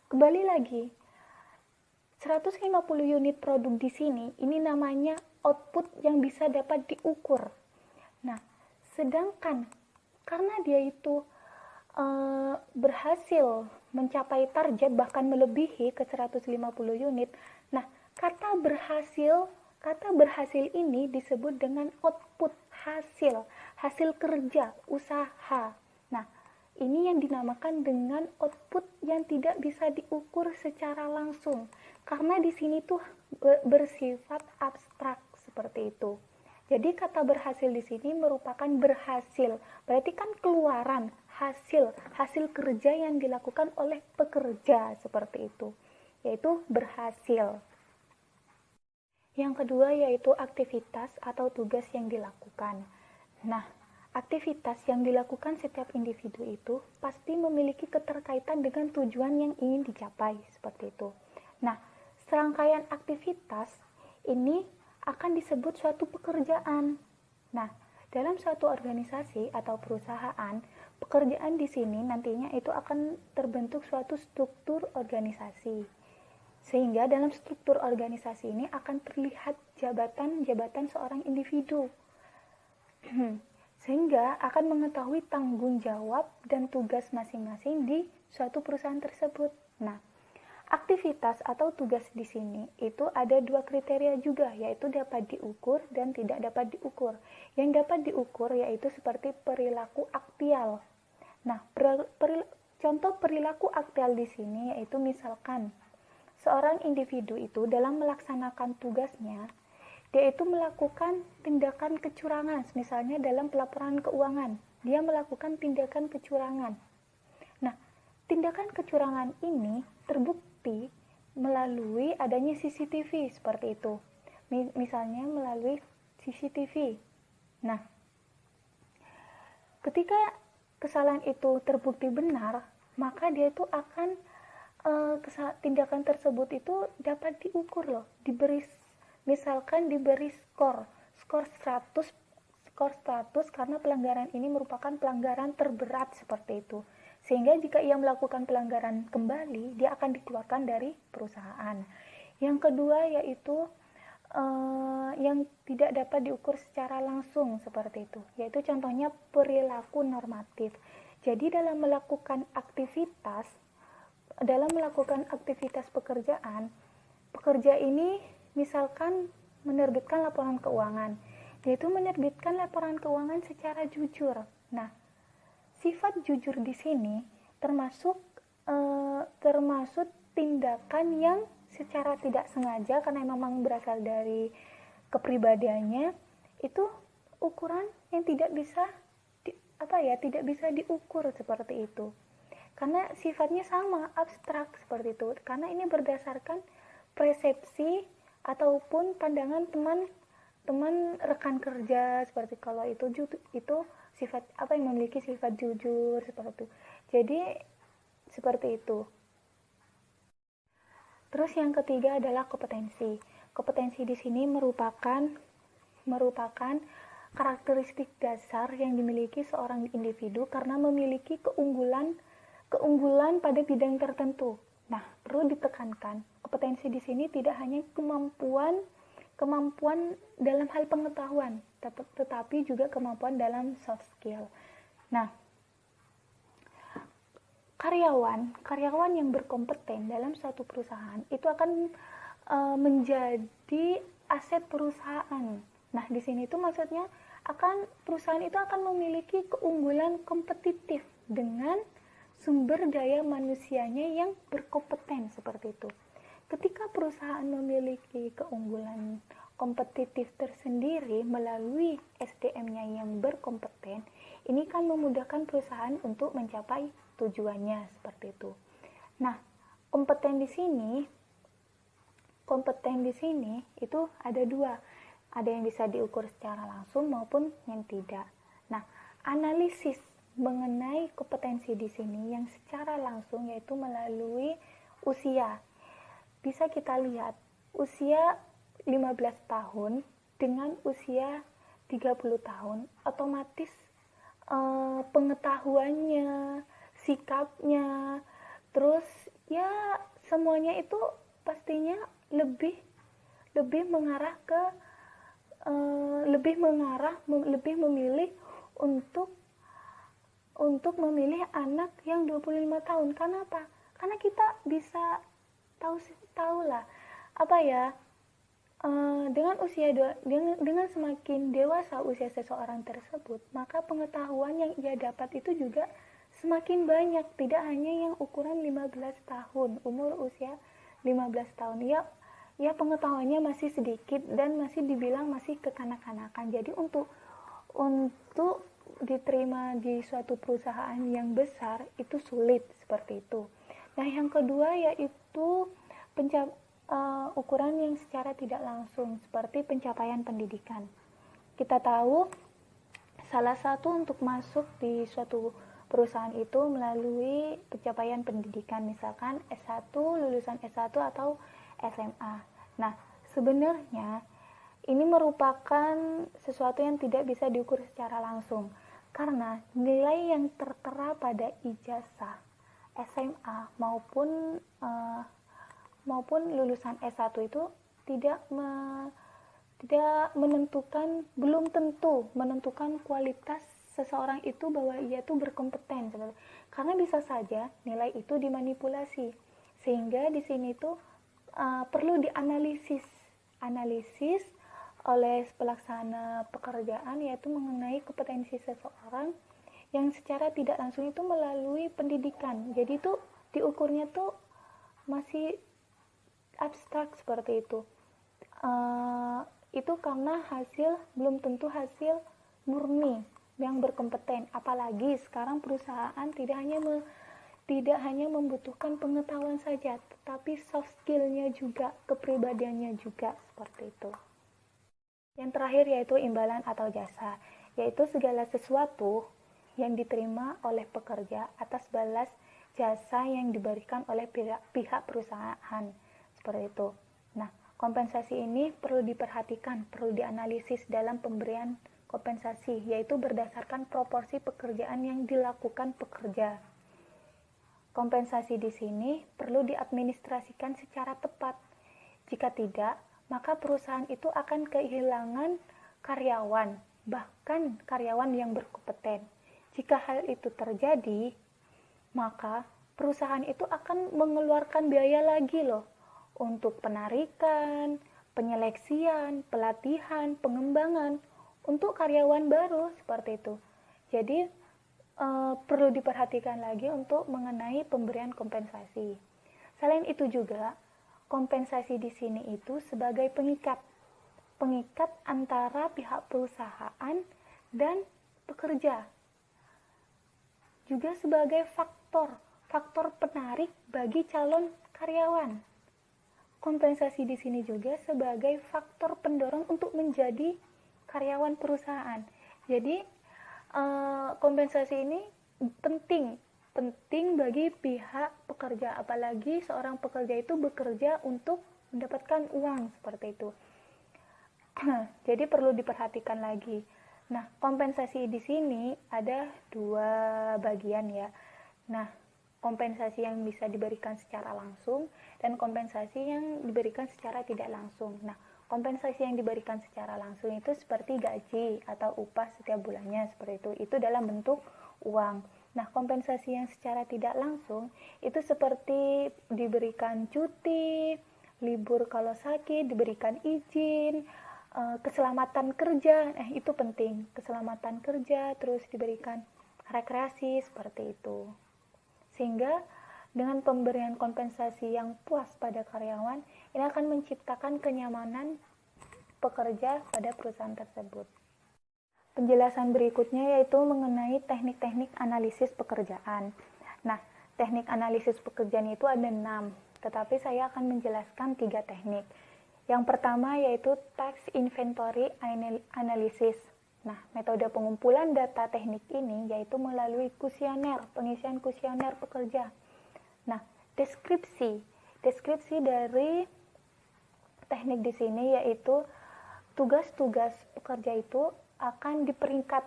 kembali lagi, 150 unit produk di sini, ini namanya output yang bisa dapat diukur. Nah, sedangkan karena dia itu berhasil mencapai target, bahkan melebihi ke 150 unit. Nah, kata berhasil ini disebut dengan output, hasil kerja, usaha. Nah, ini yang dinamakan dengan output yang tidak bisa diukur secara langsung, karena di sini tuh bersifat abstrak seperti itu. Jadi kata berhasil di sini merupakan berhasil, berarti kan keluaran hasil kerja yang dilakukan oleh pekerja seperti itu, yaitu berhasil. Yang kedua yaitu aktivitas atau tugas yang dilakukan. Nah, aktivitas yang dilakukan setiap individu itu pasti memiliki keterkaitan dengan tujuan yang ingin dicapai seperti itu. Nah, serangkaian aktivitas ini akan disebut suatu pekerjaan. Nah, dalam suatu organisasi atau perusahaan, pekerjaan di sini nantinya itu akan terbentuk suatu struktur organisasi. Sehingga dalam struktur organisasi ini akan terlihat jabatan-jabatan seorang individu. Sehingga akan mengetahui tanggung jawab dan tugas masing-masing di suatu perusahaan tersebut. Nah, aktivitas atau tugas di sini itu ada 2 kriteria juga, yaitu dapat diukur dan tidak dapat diukur. Yang dapat diukur yaitu seperti perilaku aktial. Nah, contoh perilaku aktial di sini yaitu misalkan seorang individu itu dalam melaksanakan tugasnya, dia itu melakukan tindakan kecurangan, misalnya dalam pelaporan keuangan, dia melakukan tindakan kecurangan. Nah, tindakan kecurangan ini terbukti melalui adanya CCTV seperti itu. Misalnya melalui CCTV. Nah, ketika kesalahan itu terbukti benar, maka dia itu akan tindakan tersebut itu dapat diukur loh, misalkan diberi skor 100 karena pelanggaran ini merupakan pelanggaran terberat seperti itu. Sehingga jika ia melakukan pelanggaran kembali, dia akan dikeluarkan dari perusahaan. Yang kedua yaitu yang tidak dapat diukur secara langsung seperti itu, yaitu contohnya perilaku normatif. Jadi dalam melakukan aktivitas pekerjaan, pekerja ini misalkan menerbitkan laporan keuangan, yaitu menerbitkan laporan keuangan secara jujur. Nah, sifat jujur di sini termasuk tindakan yang secara tidak sengaja karena memang berasal dari kepribadiannya, itu ukuran yang tidak bisa diukur seperti itu. Karena sifatnya sama, abstrak seperti itu. Karena ini berdasarkan persepsi ataupun pandangan teman rekan kerja, seperti kalau itu sifat yang memiliki sifat jujur seperti itu. Jadi seperti itu. Terus yang ketiga adalah kompetensi. Kompetensi di sini merupakan karakteristik dasar yang dimiliki seorang individu karena memiliki keunggulan pada bidang tertentu. Nah, perlu ditekankan, kompetensi di sini tidak hanya kemampuan dalam hal pengetahuan, tetapi juga kemampuan dalam soft skill. Nah, karyawan yang berkompeten dalam suatu perusahaan itu akan menjadi aset perusahaan. Nah, di sini itu maksudnya perusahaan itu akan memiliki keunggulan kompetitif dengan sumber daya manusianya yang berkompeten seperti itu. Ketika perusahaan memiliki keunggulan kompetitif tersendiri melalui SDM-nya yang berkompeten, ini kan memudahkan perusahaan untuk mencapai tujuannya seperti itu. Nah, kompeten di sini itu ada 2. Ada yang bisa diukur secara langsung maupun yang tidak. Nah, analisis mengenai kompetensi di sini yang secara langsung yaitu melalui usia. Bisa kita lihat usia 15 tahun dengan usia 30 tahun, otomatis pengetahuannya, sikapnya, terus ya semuanya itu pastinya lebih memilih untuk memilih anak yang 25 tahun. Kenapa? Karena kita bisa tahulah dengan semakin dewasa usia seseorang tersebut, maka pengetahuan yang ia dapat itu juga semakin banyak, tidak hanya yang ukuran 15 tahun, umur usia 15 tahun. Ya pengetahuannya masih sedikit dan masih dibilang masih kekanak-kanakan. Jadi untuk diterima di suatu perusahaan yang besar itu sulit seperti itu. Nah, yang kedua yaitu ukuran yang secara tidak langsung seperti pencapaian pendidikan. Kita tahu salah satu untuk masuk di suatu perusahaan itu melalui pencapaian pendidikan, misalkan S1, lulusan S1 atau SMA. Nah, sebenarnya ini merupakan sesuatu yang tidak bisa diukur secara langsung, karena nilai yang tertera pada ijazah SMA maupun lulusan S1 itu tidak menentukan, belum tentu menentukan kualitas seseorang itu bahwa ia itu berkompeten, karena bisa saja nilai itu dimanipulasi, sehingga di sini tuh perlu dianalisis oleh pelaksana pekerjaan, yaitu mengenai kompetensi seseorang yang secara tidak langsung itu melalui pendidikan. Jadi itu diukurnya tuh masih abstrak seperti itu. Itu karena belum tentu hasil murni yang berkompeten. Apalagi sekarang perusahaan tidak hanya membutuhkan pengetahuan saja, tetapi soft skill-nya juga, kepribadiannya juga, seperti itu. Yang terakhir yaitu imbalan atau jasa, yaitu segala sesuatu yang diterima oleh pekerja atas balas jasa yang diberikan oleh pihak perusahaan, seperti itu. Nah, kompensasi ini perlu diperhatikan, perlu dianalisis dalam pemberian kompensasi, yaitu berdasarkan proporsi pekerjaan yang dilakukan pekerja. Kompensasi di sini perlu diadministrasikan secara tepat. Jika tidak, maka perusahaan itu akan kehilangan karyawan, bahkan karyawan yang berkompeten. Jika hal itu terjadi, maka perusahaan itu akan mengeluarkan biaya lagi loh untuk penarikan, penyeleksian, pelatihan, pengembangan untuk karyawan baru, seperti itu. Jadi perlu diperhatikan lagi untuk mengenai pemberian kompensasi. Selain itu juga, kompensasi di sini itu sebagai pengikat antara pihak perusahaan dan pekerja. Juga sebagai faktor penarik bagi calon karyawan. Kompensasi di sini juga sebagai faktor pendorong untuk menjadi karyawan perusahaan. Jadi kompensasi ini penting bagi pihak pekerja, apalagi seorang pekerja itu bekerja untuk mendapatkan uang, seperti itu. Jadi perlu diperhatikan lagi. Nah, kompensasi di sini ada dua bagian ya. Nah, kompensasi yang bisa diberikan secara langsung dan kompensasi yang diberikan secara tidak langsung. Nah, kompensasi yang diberikan secara langsung itu seperti gaji atau upah setiap bulannya, seperti itu. Itu dalam bentuk uang. Nah, kompensasi yang secara tidak langsung itu seperti diberikan cuti, libur kalau sakit, diberikan izin, keselamatan kerja. Itu penting. Keselamatan kerja, terus diberikan rekreasi, seperti itu. Sehingga dengan pemberian kompensasi yang puas pada karyawan, ini akan menciptakan kenyamanan pekerja pada perusahaan tersebut. Penjelasan berikutnya yaitu mengenai teknik-teknik analisis pekerjaan. Nah, teknik analisis pekerjaan itu ada 6, tetapi saya akan menjelaskan 3 teknik. Yang pertama yaitu task inventory analysis. Nah, metode pengumpulan data teknik ini yaitu melalui kuesioner, pengisian kuesioner pekerja. Nah, deskripsi dari teknik di sini yaitu tugas-tugas pekerja itu akan diperingkat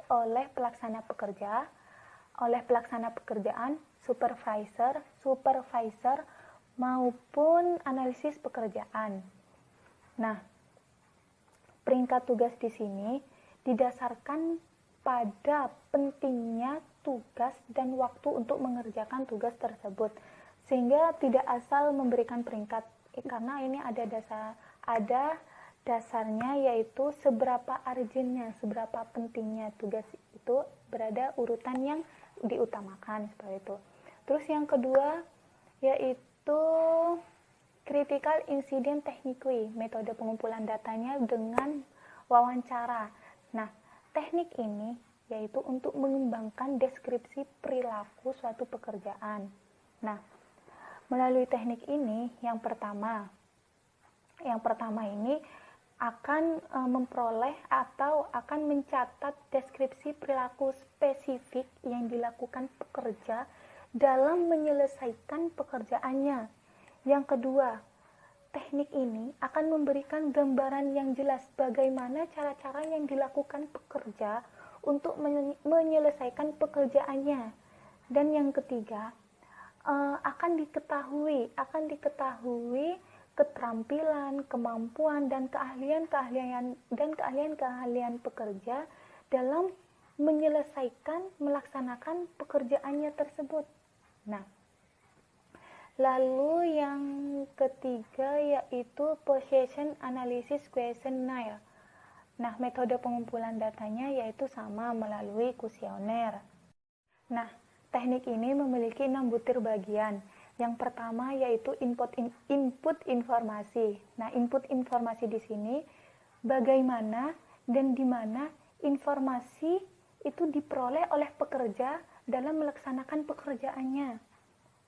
oleh pelaksana pekerjaan, supervisor maupun analisis pekerjaan. Nah, peringkat tugas di sini didasarkan pada pentingnya tugas dan waktu untuk mengerjakan tugas tersebut, sehingga tidak asal memberikan peringkat, karena ini ada dasarnya, yaitu seberapa urgentnya, seberapa pentingnya tugas itu, berada urutan yang diutamakan, seperti itu. Terus yang kedua yaitu critical incident technique, metode pengumpulan datanya dengan wawancara. Nah, teknik ini yaitu untuk mengembangkan deskripsi perilaku suatu pekerjaan. Nah, melalui teknik ini yang pertama ini akan memperoleh atau akan mencatat deskripsi perilaku spesifik yang dilakukan pekerja dalam menyelesaikan pekerjaannya. Yang kedua, teknik ini akan memberikan gambaran yang jelas bagaimana cara-cara yang dilakukan pekerja untuk menyelesaikan pekerjaannya. Dan yang ketiga, akan diketahui keterampilan, kemampuan dan keahlian pekerja dalam melaksanakan pekerjaannya tersebut. Nah, lalu yang ketiga yaitu Possession Analysis Questionnaire. Nah, metode pengumpulan datanya yaitu sama melalui kuesioner. Nah, teknik ini memiliki 6 butir bagian. Yang pertama yaitu input informasi. Nah, input informasi di sini bagaimana dan di mana informasi itu diperoleh oleh pekerja dalam melaksanakan pekerjaannya.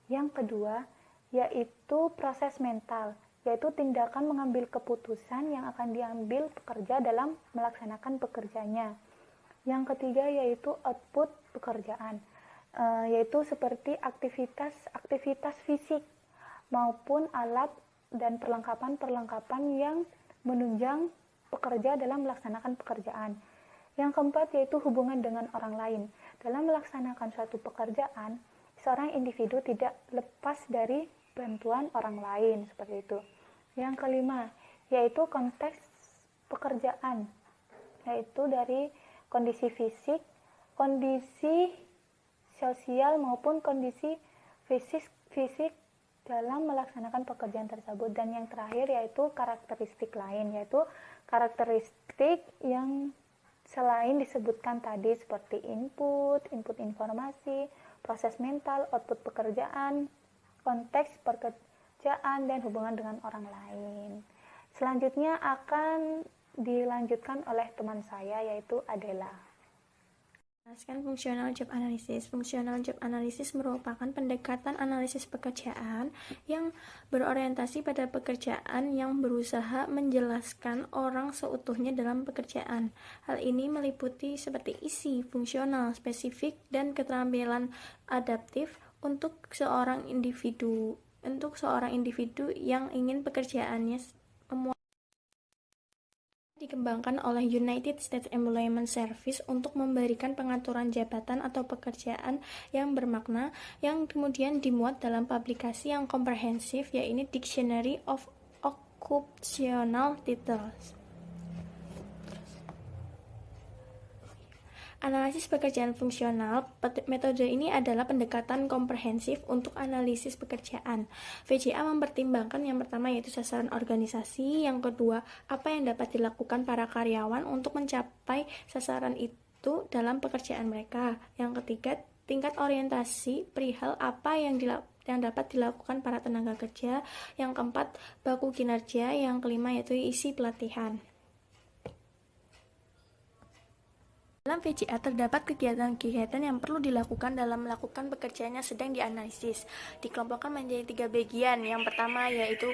Yang kedua yaitu proses mental, yaitu tindakan mengambil keputusan yang akan diambil pekerja dalam melaksanakan pekerjaannya. Yang ketiga yaitu output pekerjaan, yaitu seperti aktivitas fisik maupun alat dan perlengkapan yang menunjang pekerja dalam melaksanakan pekerjaan. Yang keempat yaitu hubungan dengan orang lain. Dalam melaksanakan suatu pekerjaan, seorang individu tidak lepas dari bantuan orang lain, seperti itu. Yang kelima yaitu konteks pekerjaan, yaitu dari kondisi fisik, kondisi sosial maupun kondisi fisik dalam melaksanakan pekerjaan tersebut. Dan yang terakhir yaitu karakteristik lain, yaitu karakteristik yang selain disebutkan tadi seperti input informasi, proses mental, output pekerjaan, konteks pekerjaan, dan hubungan dengan orang lain. Selanjutnya akan dilanjutkan oleh teman saya yaitu Adela. Jelaskan fungsional job analysis. Fungsional job analysis merupakan pendekatan analisis pekerjaan yang berorientasi pada pekerjaan yang berusaha menjelaskan orang seutuhnya dalam pekerjaan. Hal ini meliputi seperti isi, fungsional, spesifik, dan keterampilan adaptif untuk seorang individu yang ingin pekerjaannya dikembangkan oleh United States Employment Service untuk memberikan pengaturan jabatan atau pekerjaan yang bermakna, yang kemudian dimuat dalam publikasi yang komprehensif, yaitu Dictionary of Occupational Titles. Analisis pekerjaan fungsional. Metode ini adalah pendekatan komprehensif untuk analisis pekerjaan. VCA mempertimbangkan yang pertama yaitu sasaran organisasi, yang kedua apa yang dapat dilakukan para karyawan untuk mencapai sasaran itu dalam pekerjaan mereka, yang ketiga tingkat orientasi perihal apa yang dapat dilakukan para tenaga kerja, yang keempat baku kinerja, yang kelima yaitu isi pelatihan. Dalam VCA terdapat kegiatan-kegiatan yang perlu dilakukan dalam melakukan pekerjaannya sedang dianalisis. Dikelompokkan menjadi 3 bagian. Yang pertama yaitu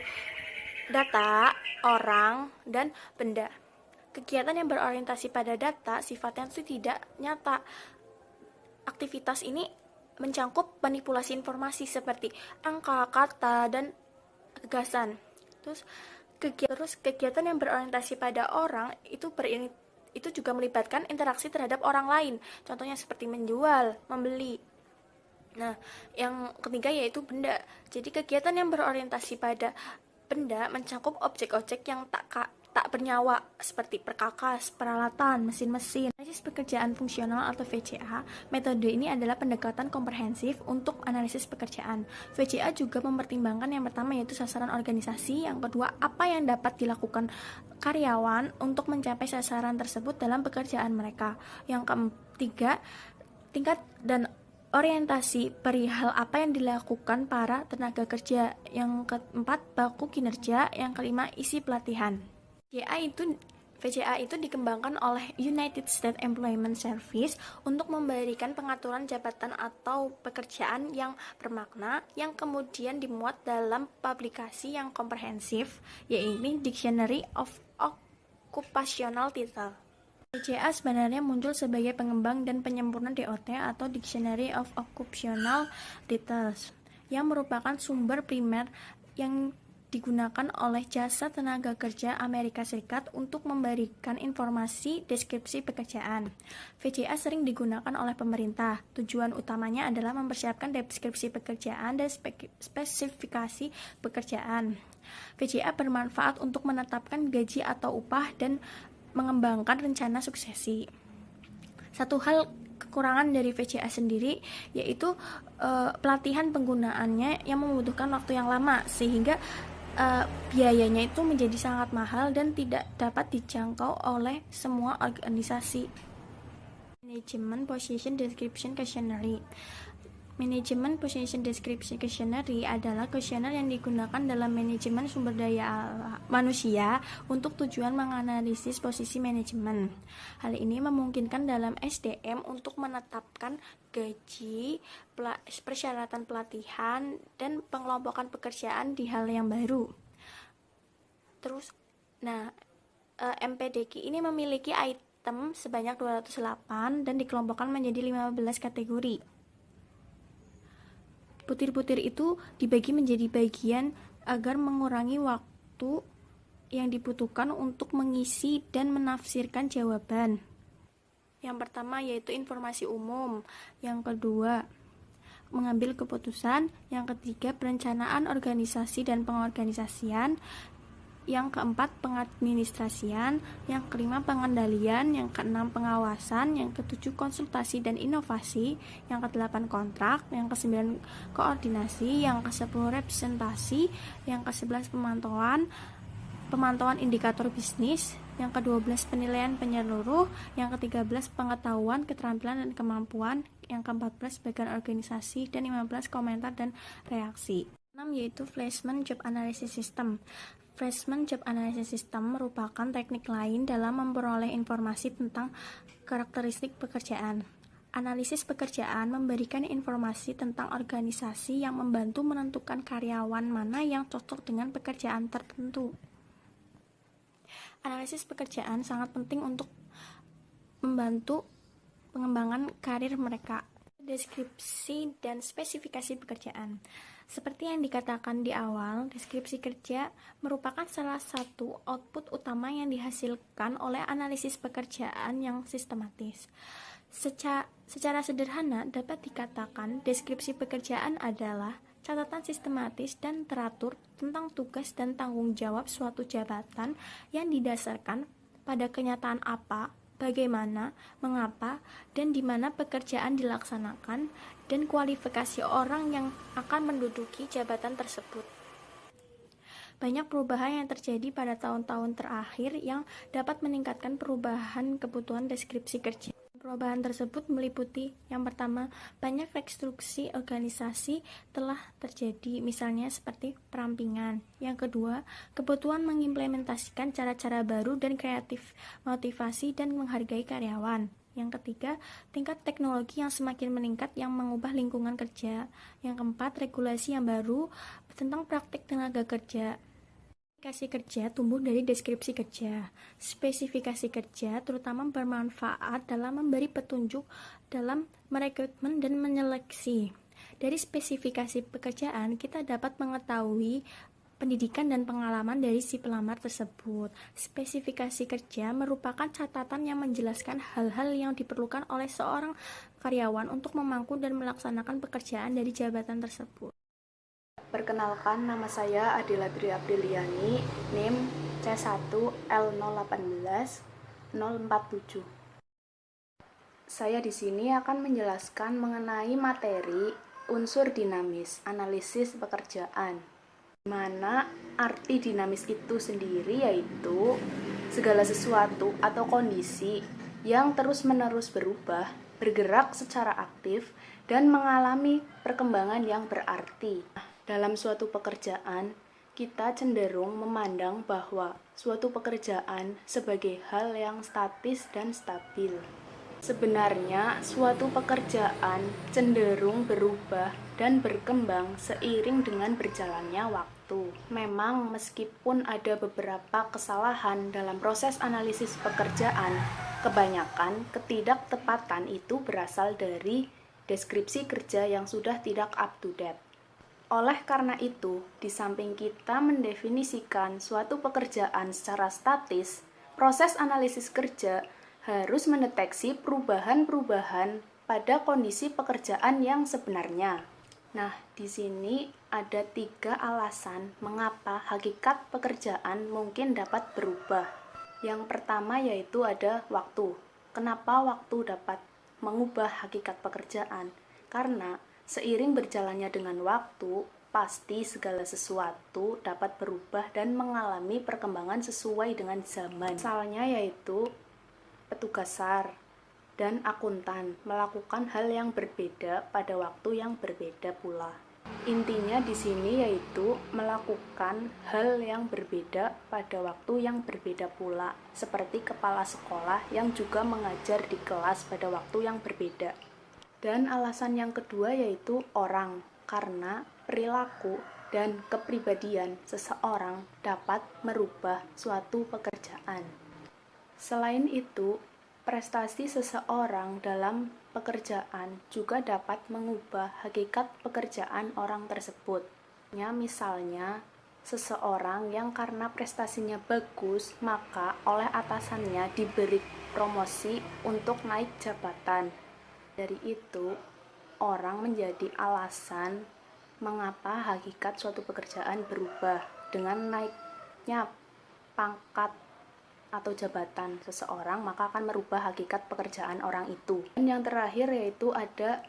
data, orang, dan benda. Kegiatan yang berorientasi pada data sifatnya itu tidak nyata. Aktivitas ini mencangkup manipulasi informasi seperti angka, kata, dan gagasan. Terus kegiatan yang berorientasi pada orang itu juga melibatkan interaksi terhadap orang lain, contohnya seperti menjual, membeli. Nah, yang ketiga yaitu benda. Jadi kegiatan yang berorientasi pada benda mencangkup objek-objek yang tak bernyawa seperti perkakas, peralatan, mesin-mesin. Analisis pekerjaan fungsional atau VCA, metode ini adalah pendekatan komprehensif untuk analisis pekerjaan. VCA juga mempertimbangkan yang pertama yaitu sasaran organisasi, yang kedua apa yang dapat dilakukan karyawan untuk mencapai sasaran tersebut dalam pekerjaan mereka, yang ketiga tingkat dan orientasi perihal apa yang dilakukan para tenaga kerja, yang keempat baku kinerja, yang kelima isi pelatihan. VCA itu dikembangkan oleh United States Employment Service untuk memberikan pengaturan jabatan atau pekerjaan yang bermakna, yang kemudian dimuat dalam publikasi yang komprehensif, yaitu Dictionary of Occupational Titles. VCA sebenarnya muncul sebagai pengembang dan penyempurna DOT atau Dictionary of Occupational Titles, yang merupakan sumber primer yang digunakan oleh jasa tenaga kerja Amerika Serikat untuk memberikan informasi deskripsi pekerjaan. VCA sering digunakan oleh pemerintah. Tujuan utamanya adalah mempersiapkan deskripsi pekerjaan dan spesifikasi pekerjaan. VCA bermanfaat untuk menetapkan gaji atau upah dan mengembangkan rencana suksesi. Satu hal kekurangan dari VCA sendiri yaitu pelatihan penggunaannya yang membutuhkan waktu yang lama, sehingga biayanya itu menjadi sangat mahal dan tidak dapat dijangkau oleh semua organisasi. Management Position Description Questionnaire. Management Position Description Questionnaire adalah kuesioner yang digunakan dalam manajemen sumber daya manusia untuk tujuan menganalisis posisi manajemen. Hal ini memungkinkan dalam SDM untuk menetapkan gaji, persyaratan pelatihan, dan pengelompokan pekerjaan di hal yang baru. MPDQ ini memiliki item sebanyak 208 dan dikelompokkan menjadi 15 kategori. Butir-butir itu dibagi menjadi bagian agar mengurangi waktu yang dibutuhkan untuk mengisi dan menafsirkan jawaban. Yang pertama yaitu informasi umum, yang kedua mengambil keputusan, yang ketiga perencanaan organisasi dan pengorganisasian, yang keempat pengadministrasian, yang kelima pengendalian, yang keenam pengawasan, yang ketujuh konsultasi dan inovasi, yang kedelapan kontrak, yang kesembilan koordinasi, yang kesepuluh representasi, yang kesebelas pemantauan indikator bisnis, yang ke-12 penilaian penyeluruh, yang ke-13 pengetahuan, keterampilan dan kemampuan, yang ke-14 bagian organisasi, dan 15 komentar dan reaksi. 6 yaitu Placement Job Analysis System. Placement Job Analysis System merupakan teknik lain dalam memperoleh informasi tentang karakteristik pekerjaan. Analisis pekerjaan memberikan informasi tentang organisasi yang membantu menentukan karyawan mana yang cocok dengan pekerjaan tertentu. Analisis pekerjaan sangat penting untuk membantu pengembangan karir mereka. Deskripsi dan spesifikasi pekerjaan. Seperti yang dikatakan di awal, deskripsi kerja merupakan salah satu output utama yang dihasilkan oleh analisis pekerjaan yang sistematis. Secara sederhana dapat dikatakan deskripsi pekerjaan adalah catatan sistematis dan teratur tentang tugas dan tanggung jawab suatu jabatan yang didasarkan pada kenyataan apa, bagaimana, mengapa, dan di mana pekerjaan dilaksanakan, dan kualifikasi orang yang akan menduduki jabatan tersebut. Banyak perubahan yang terjadi pada tahun-tahun terakhir yang dapat meningkatkan perubahan kebutuhan deskripsi kerja. Perubahan tersebut meliputi, yang pertama, banyak rekonstruksi organisasi telah terjadi, misalnya seperti perampingan. Yang kedua, kebutuhan mengimplementasikan cara-cara baru dan kreatif, motivasi dan menghargai karyawan. Yang ketiga, tingkat teknologi yang semakin meningkat yang mengubah lingkungan kerja. Yang keempat, regulasi yang baru tentang praktik tenaga kerja. Spesifikasi kerja tumbuh dari deskripsi kerja. Spesifikasi kerja terutama bermanfaat dalam memberi petunjuk dalam merekrutmen dan menyeleksi. Dari spesifikasi pekerjaan, kita dapat mengetahui pendidikan dan pengalaman dari si pelamar tersebut. Spesifikasi kerja merupakan catatan yang menjelaskan hal-hal yang diperlukan oleh seorang karyawan untuk memangku dan melaksanakan pekerjaan dari jabatan tersebut. Perkenalkan, nama saya Adila Dri Apriliani, NIM C1L018-047. Saya di sini akan menjelaskan mengenai materi unsur dinamis, analisis pekerjaan. Mana arti dinamis itu sendiri yaitu segala sesuatu atau kondisi yang terus-menerus berubah, bergerak secara aktif, dan mengalami perkembangan yang berarti. Dalam suatu pekerjaan, kita cenderung memandang bahwa suatu pekerjaan sebagai hal yang statis dan stabil. Sebenarnya, suatu pekerjaan cenderung berubah dan berkembang seiring dengan berjalannya waktu. Memang, meskipun ada beberapa kesalahan dalam proses analisis pekerjaan, kebanyakan ketidaktepatan itu berasal dari deskripsi kerja yang sudah tidak up to date. Oleh karena itu, di samping kita mendefinisikan suatu pekerjaan secara statis, proses analisis kerja harus mendeteksi perubahan-perubahan pada kondisi pekerjaan yang sebenarnya. Nah, di sini ada 3 alasan mengapa hakikat pekerjaan mungkin dapat berubah. Yang pertama yaitu ada waktu. Kenapa waktu dapat mengubah hakikat pekerjaan? Karena seiring berjalannya dengan waktu, pasti segala sesuatu dapat berubah dan mengalami perkembangan sesuai dengan zaman. Misalnya yaitu petugas SAR dan akuntan melakukan hal yang berbeda pada waktu yang berbeda pula. Intinya di sini yaitu melakukan hal yang berbeda pada waktu yang berbeda pula, seperti kepala sekolah yang juga mengajar di kelas pada waktu yang berbeda. Dan alasan yang kedua yaitu orang, karena perilaku dan kepribadian seseorang dapat merubah suatu pekerjaan. Selain itu, prestasi seseorang dalam pekerjaan juga dapat mengubah hakikat pekerjaan orang tersebut. Misalnya, seseorang yang karena prestasinya bagus, maka oleh atasannya diberi promosi untuk naik jabatan. Dari itu, orang menjadi alasan mengapa hakikat suatu pekerjaan berubah. Dengan naiknya pangkat atau jabatan seseorang, maka akan merubah hakikat pekerjaan orang itu. Dan yang terakhir yaitu ada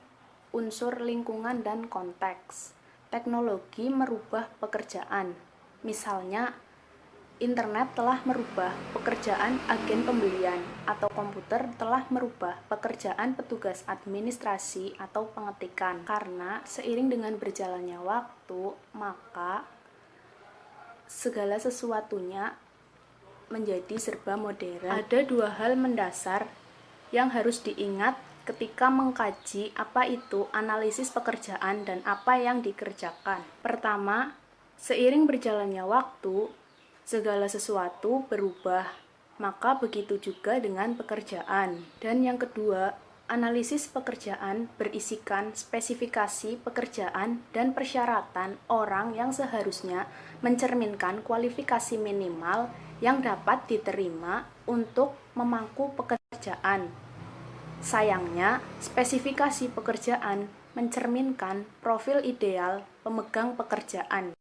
unsur lingkungan dan konteks. Teknologi merubah pekerjaan. Misalnya, internet telah merubah pekerjaan agen pembelian, atau komputer telah merubah pekerjaan petugas administrasi atau pengetikan. Karena seiring dengan berjalannya waktu, maka segala sesuatunya menjadi serba modern. Ada 2 hal mendasar yang harus diingat ketika mengkaji apa itu analisis pekerjaan dan apa yang dikerjakan. Pertama, seiring berjalannya waktu, segala sesuatu berubah, maka begitu juga dengan pekerjaan. Dan yang kedua, analisis pekerjaan berisikan spesifikasi pekerjaan dan persyaratan orang yang seharusnya mencerminkan kualifikasi minimal yang dapat diterima untuk memangku pekerjaan. Sayangnya, spesifikasi pekerjaan mencerminkan profil ideal pemegang pekerjaan.